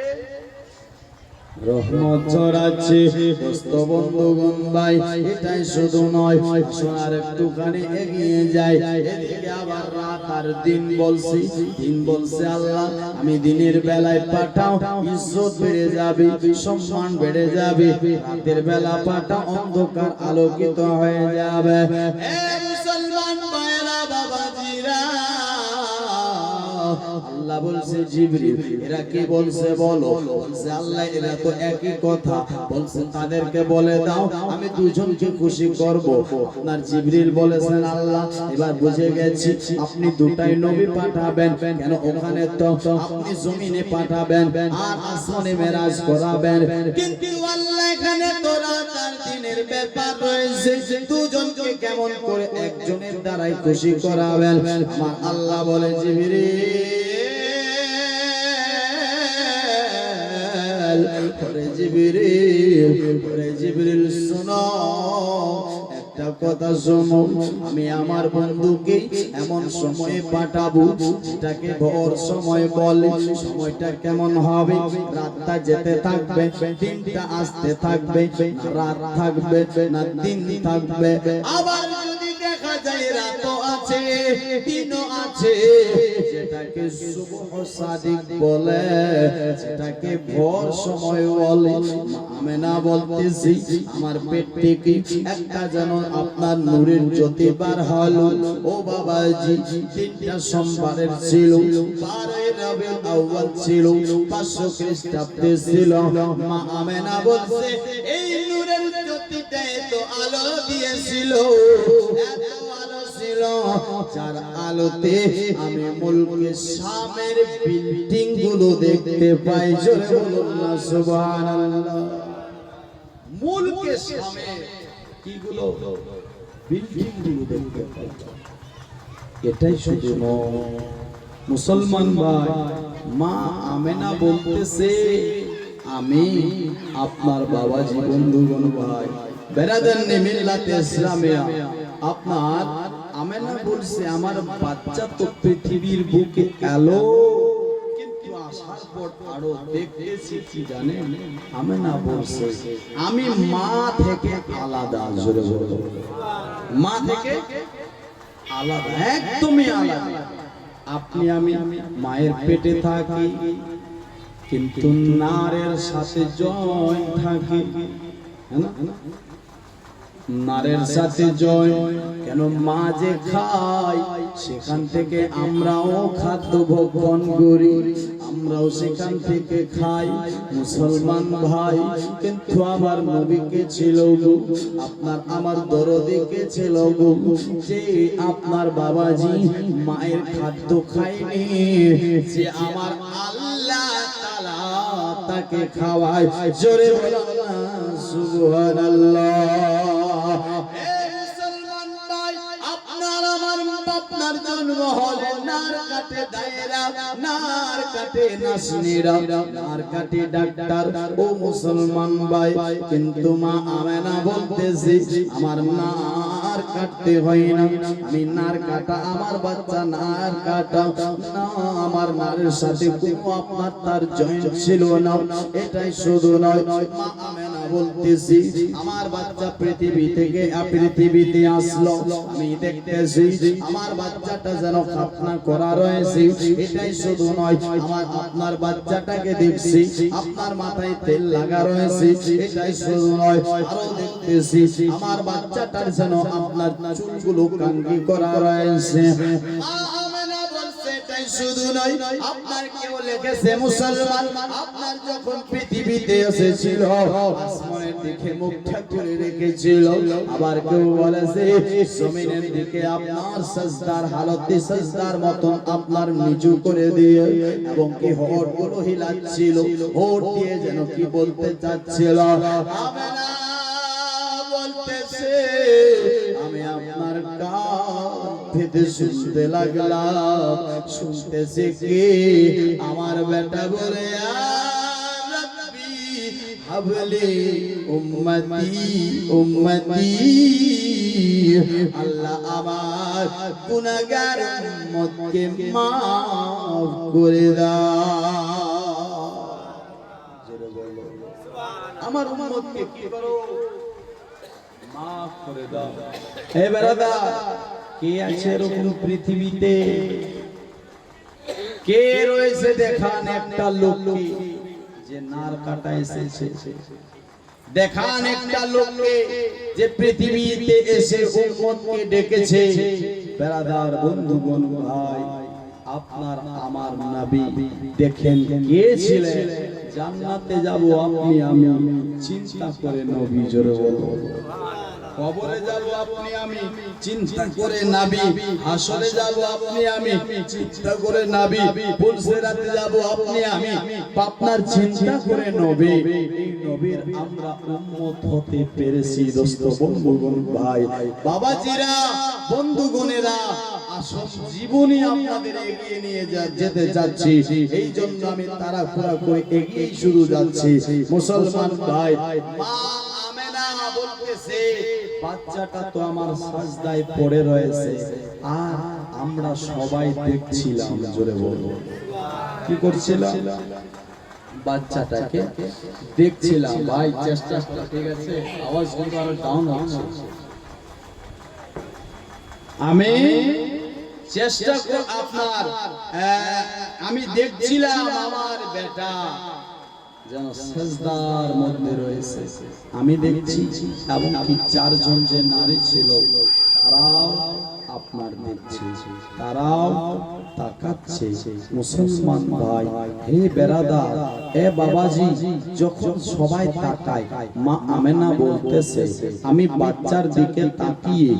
রহমত ঝরাচ্ছে। দোস্ত বন্ধুগণ ভাই, এটাই শুধু নয়, সোনার একটুখানি এগিয়ে যায়। এদিকে আবার রাত আর দিন বলছি, দিন বলছে আল্লাহ আমি দিনের বেলায় পাঠাও ইজ্জত বেড়ে যাবে, সম্মান বেড়ে যাবে। রাতের বেলা পাঠাও অন্ধকার আলোকিত হয়ে যাবে। এ মুসলমান ভাইরা বাবাজিরা, আল্লাহ বলছে জিবরিল এরা কি বলছে বলো? বলছে আল্লাহ এরা তো একই কথা বলছে, তাদেরকে বলে দাও আমি দুজনকে খুশি করব। আপনার জিবরিল বলেছেন আল্লাহ এবার বুঝে গেছি আপনি দুটাই নবী পাঠাবেন। কেন? ওখানে তো আপনি জমিনে পাঠাবেন আর আসমানে মেরাজ করাবেন, কিন্তু আল্লাহ এখানে তো রাত আর দিনের ব্যাপার রয়েছে, দুজনকে কেমন করে একজনের দ্বারাই খুশি করাবেন? আমার আল্লাহ বলে জিবরিল জিবরিল শোনো, একটা কথা শোনো, আমি আমার বন্ধুকে এমন সময়ে পাঠাবো যেটাকে ভোর সময় বলে। সময়টা কেমন হবে? রাতটা যেতে থাকবে, দিনটা আসতে থাকবে, রাত থাকবে না দিন থাকবে। আবার যদি দেখা যায় রাতও আছে দিনও আছে, যেটাকে সুবহ সাদিক বলে, যেটাকে ভোর সময় বলে। আমেনা বলতেছি আমার পেট থেকে একটা যেন আপনার নূরের জ্যোতি বার হলো। ও বাবাজি, 3টা সোমবারের ছিল, 12 রবিউল আউয়াল ছিল, 500 খ্রিস্টাব্দে ছিল। মা আমেনা বলছে এই নূরের জ্যোতিটা এত আলো দিয়েছিল, এত আলো ছিল, যার আলোতে আমি মুলকে শামের বিল্ডিং গুলো দেখতে পাই। জোরে বলুন না সুবহানাল্লাহ। মুলকে শামের কি গুলো, বিল্ডিং গুলো দেখতে পাই। এটাই শুধু নয় মুসলমান ভাই, মা আমেনা বলতেছে আমি আপনার বাবাজি বন্ধুগণ ভাই বেরাদান মিল্লাতে ইসলামিয়া, আপনার আমেনা বলছে আমার বাচ্চা তো পৃথিবীর বুকে এলো, কিন্তু আসার পর আরো দেখতেছি কি জানেন, আমেনা বলছে আমি মা থেকে আলাদা। জোরে বলো, মা থেকে আলাদা, একদমই আলাদা। আপনি আমি মায়ের পেটে থাকি, কিন্তু নারের সাথে জয়েন থাকি, নারের সাথে জয়েন। কেন মা যে খায় সেখান থেকে আমরাও খাদ্য ভক্ষণ করি, আমরাও সেখান থেকে খাই মুসলমান ভাই। কিন্তু আমার নবীকে ছিল গো, আপনার আমার দরদিকে ছিল গো, যে আপনার বাবাজি মায়ের খাদ্য খায়নি, যে আমার আল্লাহ তাআলা তাকে খাওয়ায়। জোরে বলো না সুবহানাল্লাহ। আপনার জন্ম হলে নার কাটে দায়রা, নার কাটে নাসিরা, নার কাটে ডাক্তার। ও মুসলমান ভাই, কিন্তু মা আমেনা বলতেছে আমার নার কাটতে হয় না, আমি নার কাটা, আমার বাচ্চা নার কাটা না, আমার নারের সাথে কোনো আপনার তার জয়েন্ট ছিল না। এটাই শুধু নয়, মা আমেনা বলতেছি আমার বাচ্চা পৃথিবী থেকে পৃথিবীতে আসলো, আমি দেখতেছি আমার বাচ্চাটা যেন খাতনা করা রয়েছে। এটাই শুধু নয়, আমার আপনার বাচ্চাটাকে দেখছি আপনার মাথায় তেল লাগা রয়েছে। এটাই শুধু নয়, আরো দেখতেছি আমার বাচ্চাটার যেন আপনার চুলগুলো কাঙ্গি করা রয়েছে। শুধু নয়, আপনার কেউ লিখেছে মুসলমান আপনার যখন পৃথিবীতে এসেছিল আসমানের দিকে মুখটা করে রেখেছিল, আবার কেউ বলেছে জমিনের দিকে আপনার সাজদার হালতে সাজদার মতন আপনার নিচু করে দিয়ে, এবং কি হোঁটগুলো হিলাচ্ছিল, হোঁট দিয়ে যেন কি বলতে চাচ্ছিল। আমেনা বলতেছে আমি আপনার কান পেতে শুনতে লাগলাম, শুনতেছে কি আমার বেটা বলে রাব্বি হাবলি উম্মতি উম্মতি, আল্লাহ আমার গুনাহগার উম্মতকে মাফ করে দাও। আমার উম্মতকে কি করো, মাফ করে দাও। হে ব্রাদার, কে আছে এরকম পৃথিবীতে? কে রয়েছে দেখান একটা লোককে যে নার কাটা এসেছে? দেখান একটা লোককে যে পৃথিবীতে এসে উম্মতকে ডেকেছে। ব্রাদার, বন্ধুগণ, ভাই, আপনার আমার নবী দেখেন কে ছিলেন? জান্নাতে যাব আপনি আমি, চিন্তা করে নবী। জোরে বলো, কবরে যাব আপনি আমি, চিন্তা করে নবী। হাসরে যাব আপনি আমি, চিন্তা করে নবী। ফুলসিরাতে যাব আপনি আমি, আপনার চিন্তা করে নবী। এই নবীর আমরা উম্মত হতে পেরেছি। দোস্ত, বন্ধুগণ, ভাই, বাবাজিরা, বন্ধুগণেরা, আসল জীবনী আপনাদের এগিয়ে নিয়ে যেতে যাচ্ছি। এই জন্য আমি তাড়াহুড়া করে এগিয়ে শুরু যাচ্ছি। মুসলমান ভাই, মা আমেনা বলতেছে বাচ্চাটা তো আমার সাজদায় পড়ে রয়েছে, আর আমরা সবাই দেখছিলাম। জোরে বলবো, কি করছিলাম? বাচ্চাটাকে দেখছিলাম। ভাই, চেষ্টা ঠিক আছে, আওয়াজ কিন্তু আরো ডাউন হচ্ছে। আমি চেষ্টা কর আপনার আমি দেখছিলাম আমার বেটা যেন সাজদার মধ্যে রয়েছে, আমি দেখছি এবং কি চারজন যে নারী ছিল তারাও আপনার দেখছে, তারাও তাকাচ্ছে। মুসলমান ভাই, হে বেরাদার, এ বাবাজি, যখন সবাই তাকায়, মা আমেনা বলতেছে আমি বাচ্চার দিকে তাকিয়ে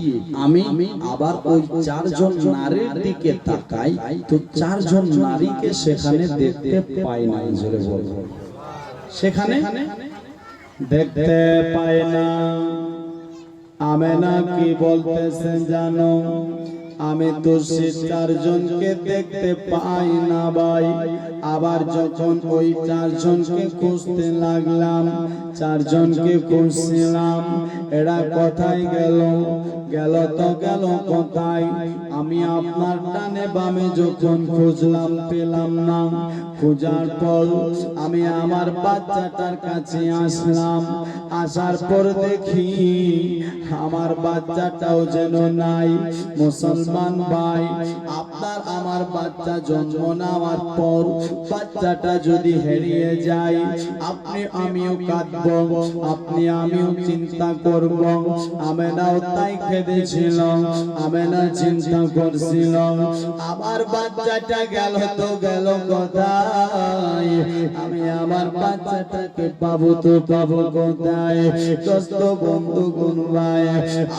আমি আবার ওই চারজন নারীর দিকে তাকাই, তো চারজন নারীকে সেখানে দেখতে পাই না। জোরে বলবো, সেখানে দেখতে পায় না। আমেনা কি বলতেছেন জানো? আমি তো সে চারজনকে দেখতে পাই না ভাই। আবার যখন ওই চারজনকে খুঁজতে লাগলাম, চারজনকে খুঁজছিলাম, এরা কোথায় গেল? গেল তো গেল কোথায়? আমি আপনার ডানে বামে যখন খুঁজলাম পেলাম না। খোঁজার পর আমি আমার বাচ্চাটার কাছে আসলাম। আসার পর দেখি আমার বাচ্চাটাও যেন নাই। মুসলমান ভাই, আপনার আমার বাচ্চা জন্ম নেওয়ার পর বাচ্চাটা যদি হারিয়ে যায়, আপনি আমিও কাঁদব, আপনি আমিও চিন্তা করব। আমেনাও তাই কেঁদেছিল, আমেনা চিন্তা করছিল আমার বাচ্চাটা গেল তো গেল কোথায়? আমি আমার বাচ্চাটাকে পাবো তো পাবো কোথায়? দোস্ত বন্ধুগণ ভাই,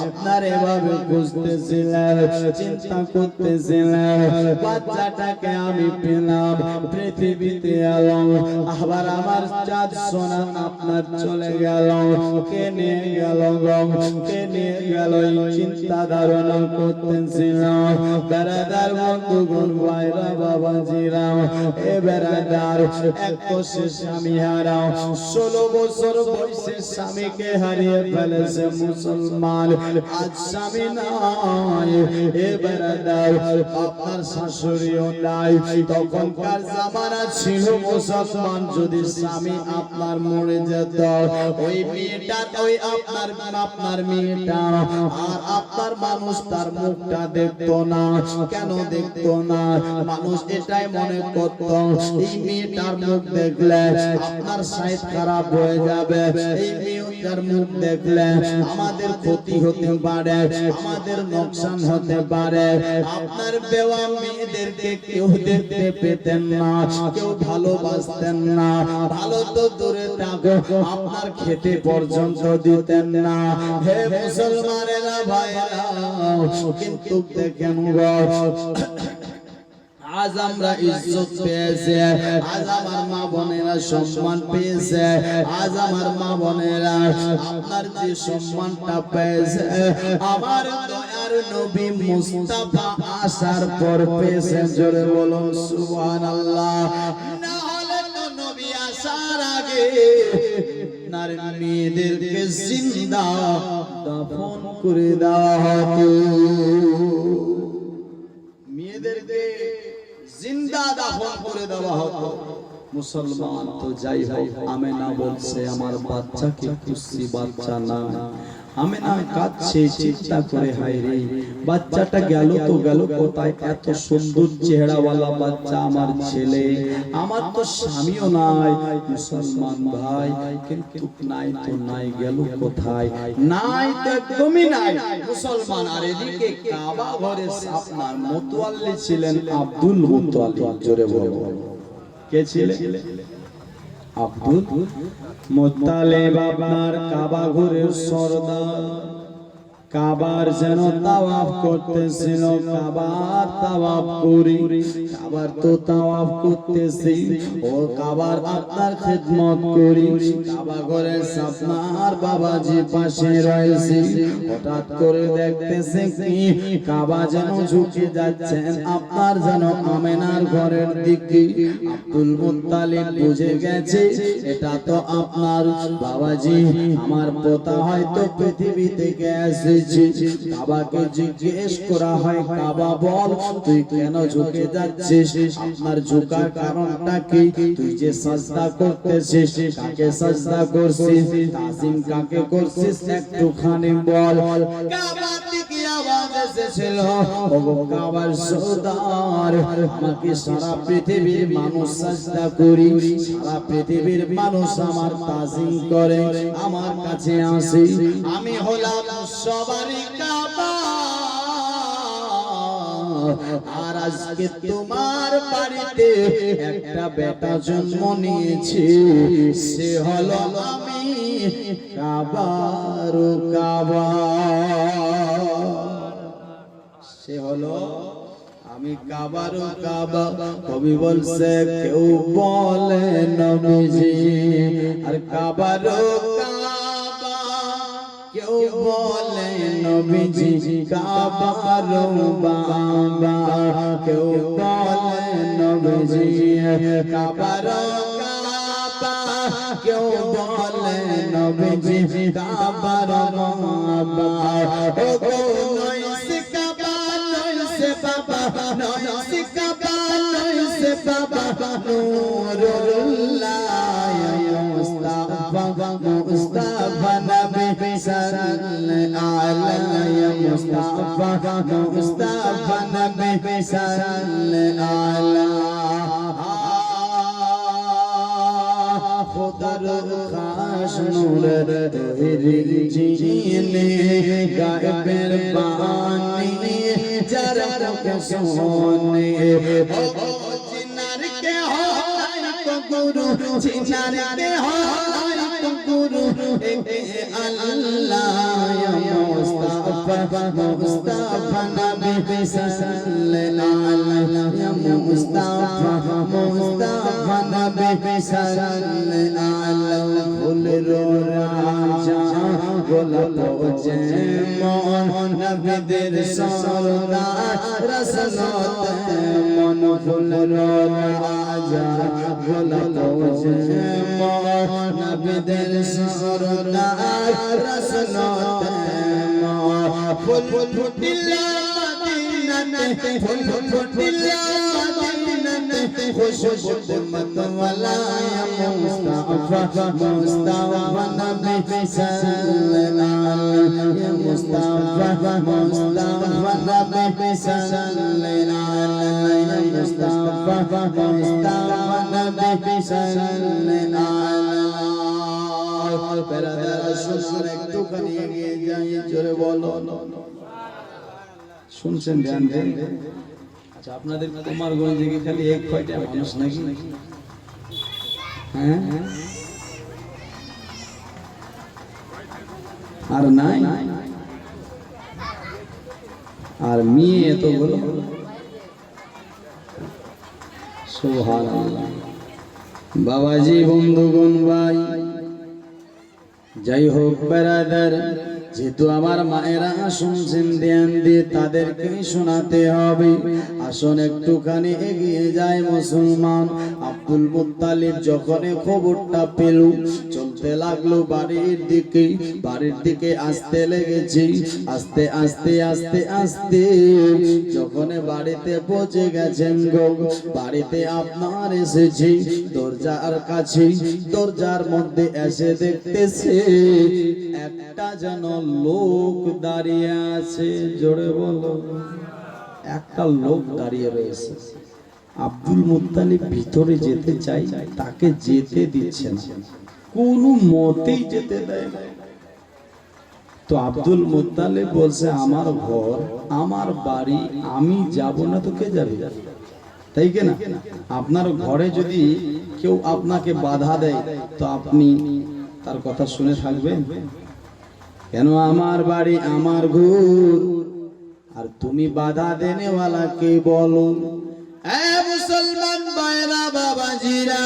আপনার এভাবে খুঁজতেছিলেন, চিন্তা করতেছিলেন, বাচ্চাটাকে আমি পেলাম, পৃথিবীতে এলাম, আবার আমার চাঁদ সোনা আপনার চলে গেল। কে নিয়ে গেল গো? কে নিয়ে গেল? চিন্তা ধারণা করতেছিল। বেড়াদার বন্ধুগণ ভাইরা বাবাজিরা, এ বেড়াদার এক বছর স্বামী হারাও, 16 বছর বয়সে স্বামীকে হারিয়ে ফেলেছে মুসলমান। আজ স্বামী নাই, এ বেড়াদার আপনার শাশুড়িও নাই। তখনকার জামানা ছিল মুসলমান, যদি স্বামী আপনার মরে যেত, ওই মেয়েটা, ওই আপনার মেয়েটা আর আপনার মানুষ তার মুখটা দেখতো না। কেন দেখতো না? মানুষ এটাই মনে করত এই মেয়েটার মুখ দেখলে আপনার সাইড খারাপ হয়ে যাবে, এই মেয়েটার মুখ দেখলে আমাদের ক্ষতি হতে পারে, আমাদের নোকসান হতে পারে। আপনার বেওয়া মেয়েদেরকে কেউ দেখতে পেতেন না, কেউ ভালোবাসতেন না। ভালো তো দূরে থাকো, আপনার খেতে পর্যন্ত দিতেন না। হে মুসলমানেরা ভাইরা, কিন্তু দেখেন গো, আজ আমরা ইজ্জত পেয়েছে, আজ আমার মা বোনেরা সম্মান পেয়েছে, আজ আমার মা বোনেরা আপনার যে সম্মানটা পেয়েছে আমার দয়ার নবী মুস্তাফা আসার পর পেয়েছে। জোরে বলুন সুবহানাল্লাহ। না হলে তো নবী আসার আগে নারী মেয়েদেরকে জিন্দা দাফন করে দেওয়া হতো, মেয়েদেরকে জিন্দা দাফন করে দেওয়া হতো। মুসলমান তো যাই হোক, আমেনা বলছে আমার বাচ্চাকে খুশি, বাচ্চা না। আমেনা কাঁদছে, চিন্তা করে, হায় রে, বাচ্চাটা গেল তো গেল কোথায়? এত সুন্দর চেহারাওয়ালা বাচ্চা আমার ছেলে, আমার তো স্বামীও নাই। মুসলমান ভাই, কিন্তু নাই তো নাই, গেল কোথায়? নাই তো একদমই নাই মুসলমান। আর এদিকে কাবা ঘরে আপনার মুতাওয়াল্লি ছিলেন আব্দুল মুতালিব। জোরে বলো, কে ছিলেন? আব্দুল মুতালিব আপনার কাবা ঘরের সরদার। কাবার যেন তাওয়াফ করতেছিল, কাবার তাওয়াফ করি, কাবার তো তাওয়াফ করতেছি, ও কাবার আপনার খিদমত করি। কাবা ঘরে আপনার বাবাজি পাশে রয়েছে, হঠাৎ করে দেখতেছে কি কাবা যেন ঝুঁকে যাচ্ছেন আপনার যেন আমেনার ঘরের দিকে। আব্দুল মুত্তালিব বুঝে গেছে এটা তো আপনার বাবাজি, আমার পোতা হয়তো পৃথিবী থেকে আসে। কাবাকে জিজ্ঞেস করা হয়, কাবা বল তুই কেন ঝুঁকে যাচ্ছিস? আপনার ঝুঁকার কারণটা কি? তুই যে সাজদা করতেছিস, কাকে সাজদা করছিস? তাজিম কাকে করছিস? একটুখানি বল। কাবা থেকে আওয়াজ এসেছিল ওগো কাবার সরদার আমাকে সারা পৃথিবীর মানুষ সাজদা করি সারা পৃথিবীর মানুষ আমার তাজিম করে আমার কাছে আসে আমি হলাম সবারই কাবা আর আজকে তোমার বাড়িতে একটা বেটা জন্ম নিয়েছে সে হলো আমি কাবার কাবা সে হলো আমি কাবার কাবা কবি বলছে কেউ বলে নবীজি আর কাবার কাবা কেউ বলে নবীজি কাবার বাবা কেউ বলে নবীজি কাবার কাবা কেউ বলে নবীজি কাবার বাবা ও গো নয় সে কাবা নয় সে বাবা নয় সে কাবা নয় সে বাবা নূরুল্লাহ মুস্তাফা মুস্তাফা নবী সাল্লাল্লাহু আলাইহি মুস্তাফা মুস্তাফা নবী সাল্লাল্লাহু খোদার খাস নূর তেরি জিনে গায়বের বানী যারা কে সোনে ও জিনার কে হয় তো গুরু জিনার কে হয় তো গুরু আল্লাহ ইয়া মুস্তাফা মুস্তাফা নবী সাল্লাল্লাহু ইয়া মুস্তাফা মুস্তাফা নবী সাল্লাল্লাহু ফুলের রাজা গোলাপ যেমন নবীদের সরদার রসনত মন ফুলের রাজা গোলাপ যেমন নবীদের সরদার রসনত ফুল ফুটিলা মদিনাতে ফুল ফুটিলা মদিনাতে খুশবু মতওয়ালা ইয়া মুস্তাফা মুস্তাফা নবী সাল্লাল্লাহু ইয়া মুস্তাফা মুস্তাফা নবী সাল্লাল্লাহু ইয়া মুস্তাফা মুস্তাফা নবী সাল্লাল্লাহু বেরাদার শুশুর একটুখানি এগিয়ে যাই জোরে বলো শুনছেন ধ্যান দেন আচ্ছা আপনাদের কুমারগঞ্জে কি খালি এক কয়টা মানুষ নাকি হ্যাঁ আর নাই আর মেয়ে এতগুলো সুবহানাল্লাহ বাবাজি বন্ধুগণ ভাই যাই হোক বেরাদার যেহেতু আমার মায়েরা শুনছেন ধ্যান দিয়ে তাদেরকে শোনাতে হবে আসুন একটুখানি এগিয়ে যায় মুসলমান আব্দুল মুত্তালিব যখন খবরটা পেল চলতে লাগলো বাড়ির দিকে আসতে লেগেছে আস্তে আস্তে আস্তে আস্তে যখন বাড়িতে পৌঁছে গেছেন গো বাড়িতে আপনার এসেছে দরজার কাছে দরজার মধ্যে এসে দেখতেছে একটা যেন লোক দাঁড়িয়ে আছে জোরে বলো একটা লোক দাঁড়িয়ে রয়েছে আব্দুল মুত্তালিব ভিতরে যেতে চাই তাকে যেতে দিচ্ছে না কোনো মতেই যেতে দেয় না তো আব্দুল মুত্তালিব বলছে আমার ঘর আমার বাড়ি আমি যাব না তো কে যাবে তাই কি না আপনার ঘরে যদি কেউ আপনাকে বাধা দেয় তো আপনি তার কথা শুনে থাকবেন কেন আমার বাড়ি আমার ঘর আর তুমি বাধা দেনেওয়ালা কে বলো মুসলমান ভাইরা বাবাজিরা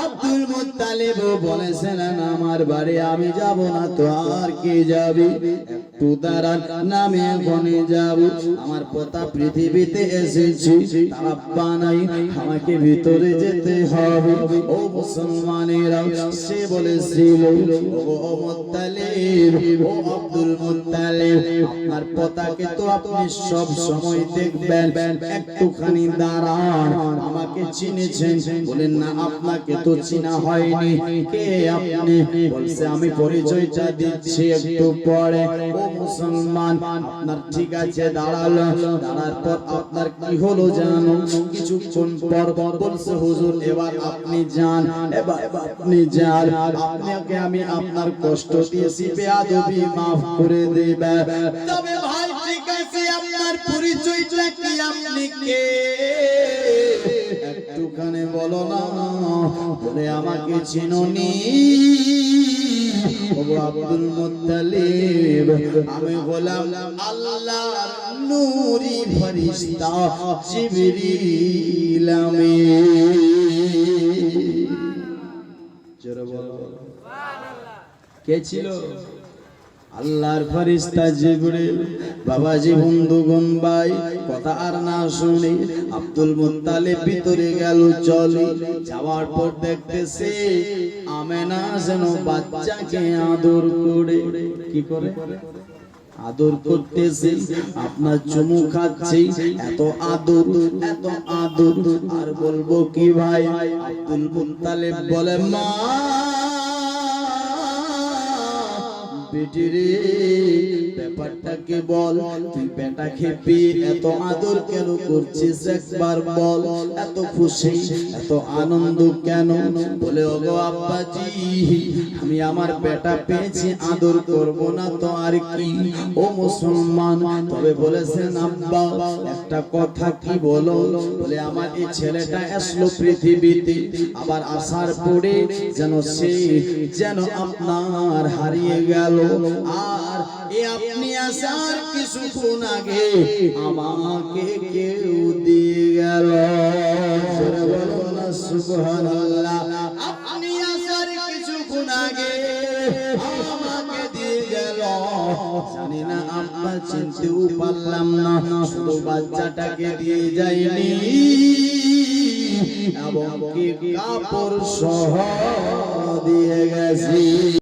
আব্দুল মুত্তালিব বলেছেন আমার বাড়ি আমি যাব না তো আর কে যাবে একটু দাঁড়ান নামে বনে যাব আমার পোতা পৃথিবীতে এসেছি আব্বা নাই আমাকে ভিতরে যেতে হবে ও মুসলমানেরা সে বলেছিল ও মুত্তালিব ও আব্দুল মুত্তালিব আপনার পোতাকে তো আপনি সব সময় দেখবেন একটুখানি দাঁড়ান আমাকে চিনেছেন বলেন না আপনাকে তো চিনা হয়নি কে আপনি বলছে আমি পরিচয়টা দিচ্ছি একটু পরে ও মুসলমান আপনার ঠিক আছে দাঁড়ালো, দাঁড়ার পর আপনার কি হলো জানো? কিছুক্ষণ পর বলছে হুজুর এবার আপনি যান, এবার আপনি যান, আপনাকে আমি আপনার কষ্ট দিয়েছি, বেয়াদবি মাফ করে দেবে। তবে ভাই ঠিক আছে আপনার পরিচয়টা কি, আপনি কে একটুখানি বলো না। বলে আমাকে চিনোনি? ওগো আব্দুল মুত্তালিব, আমি হলাম আল্লাহর নূরি ফেরেশতা জিবরিল আমিন। জোরে বলো সুবহানাল্লাহ। কে ছিল? আল্লাহর ফেরেশতা জিবরিল। বাবাজি বন্ধুগণ ভাই কথা আর না শুনে আব্দুল মুত্তালিব ভিতরে গেল চলে। যাওয়ার পর দেখতেছে আমেনা যেন বাচ্চাকে আদর করে, কি করে আদর করতেছে, আপনার চুমু খাচ্ছে, এত আদর এত আদর। আর বলবো কি ভাই, আব্দুল মুত্তালিব বলে মা বেটিরে ব্যাপারটাকে বল, তুই বেটা খেপি এত আদর কেন করছিস একবার বল, এত খুশি এত আনন্দ কেন? বলে ওগো আব্বাজি আমি আমার বেটা পেয়েছি, আদর করব না তো আর কি? ও মুসলমান তবে বলেছেন আব্বা একটা কথা কি বলো? বলে আমার এই ছেলেটা আসলো পৃথিবীতে, আবার আসার পরে যেন সে যেন আপনার হারিয়ে গেল। আর এ আপনি আসার কিছুক্ষণ আগে আমাকে কেউ দিয়ে গেল। বলো না সুবহানাল্লাহ। আপনি আসার কিছুক্ষণ আগে আমাকে দিয়ে গেল। জানি না আব্বা চিনতেও পারলাম না, শুধু বাচ্চাটাকে দিয়ে যায়নি এবং কি কাপড় সহ দিয়ে গেছি।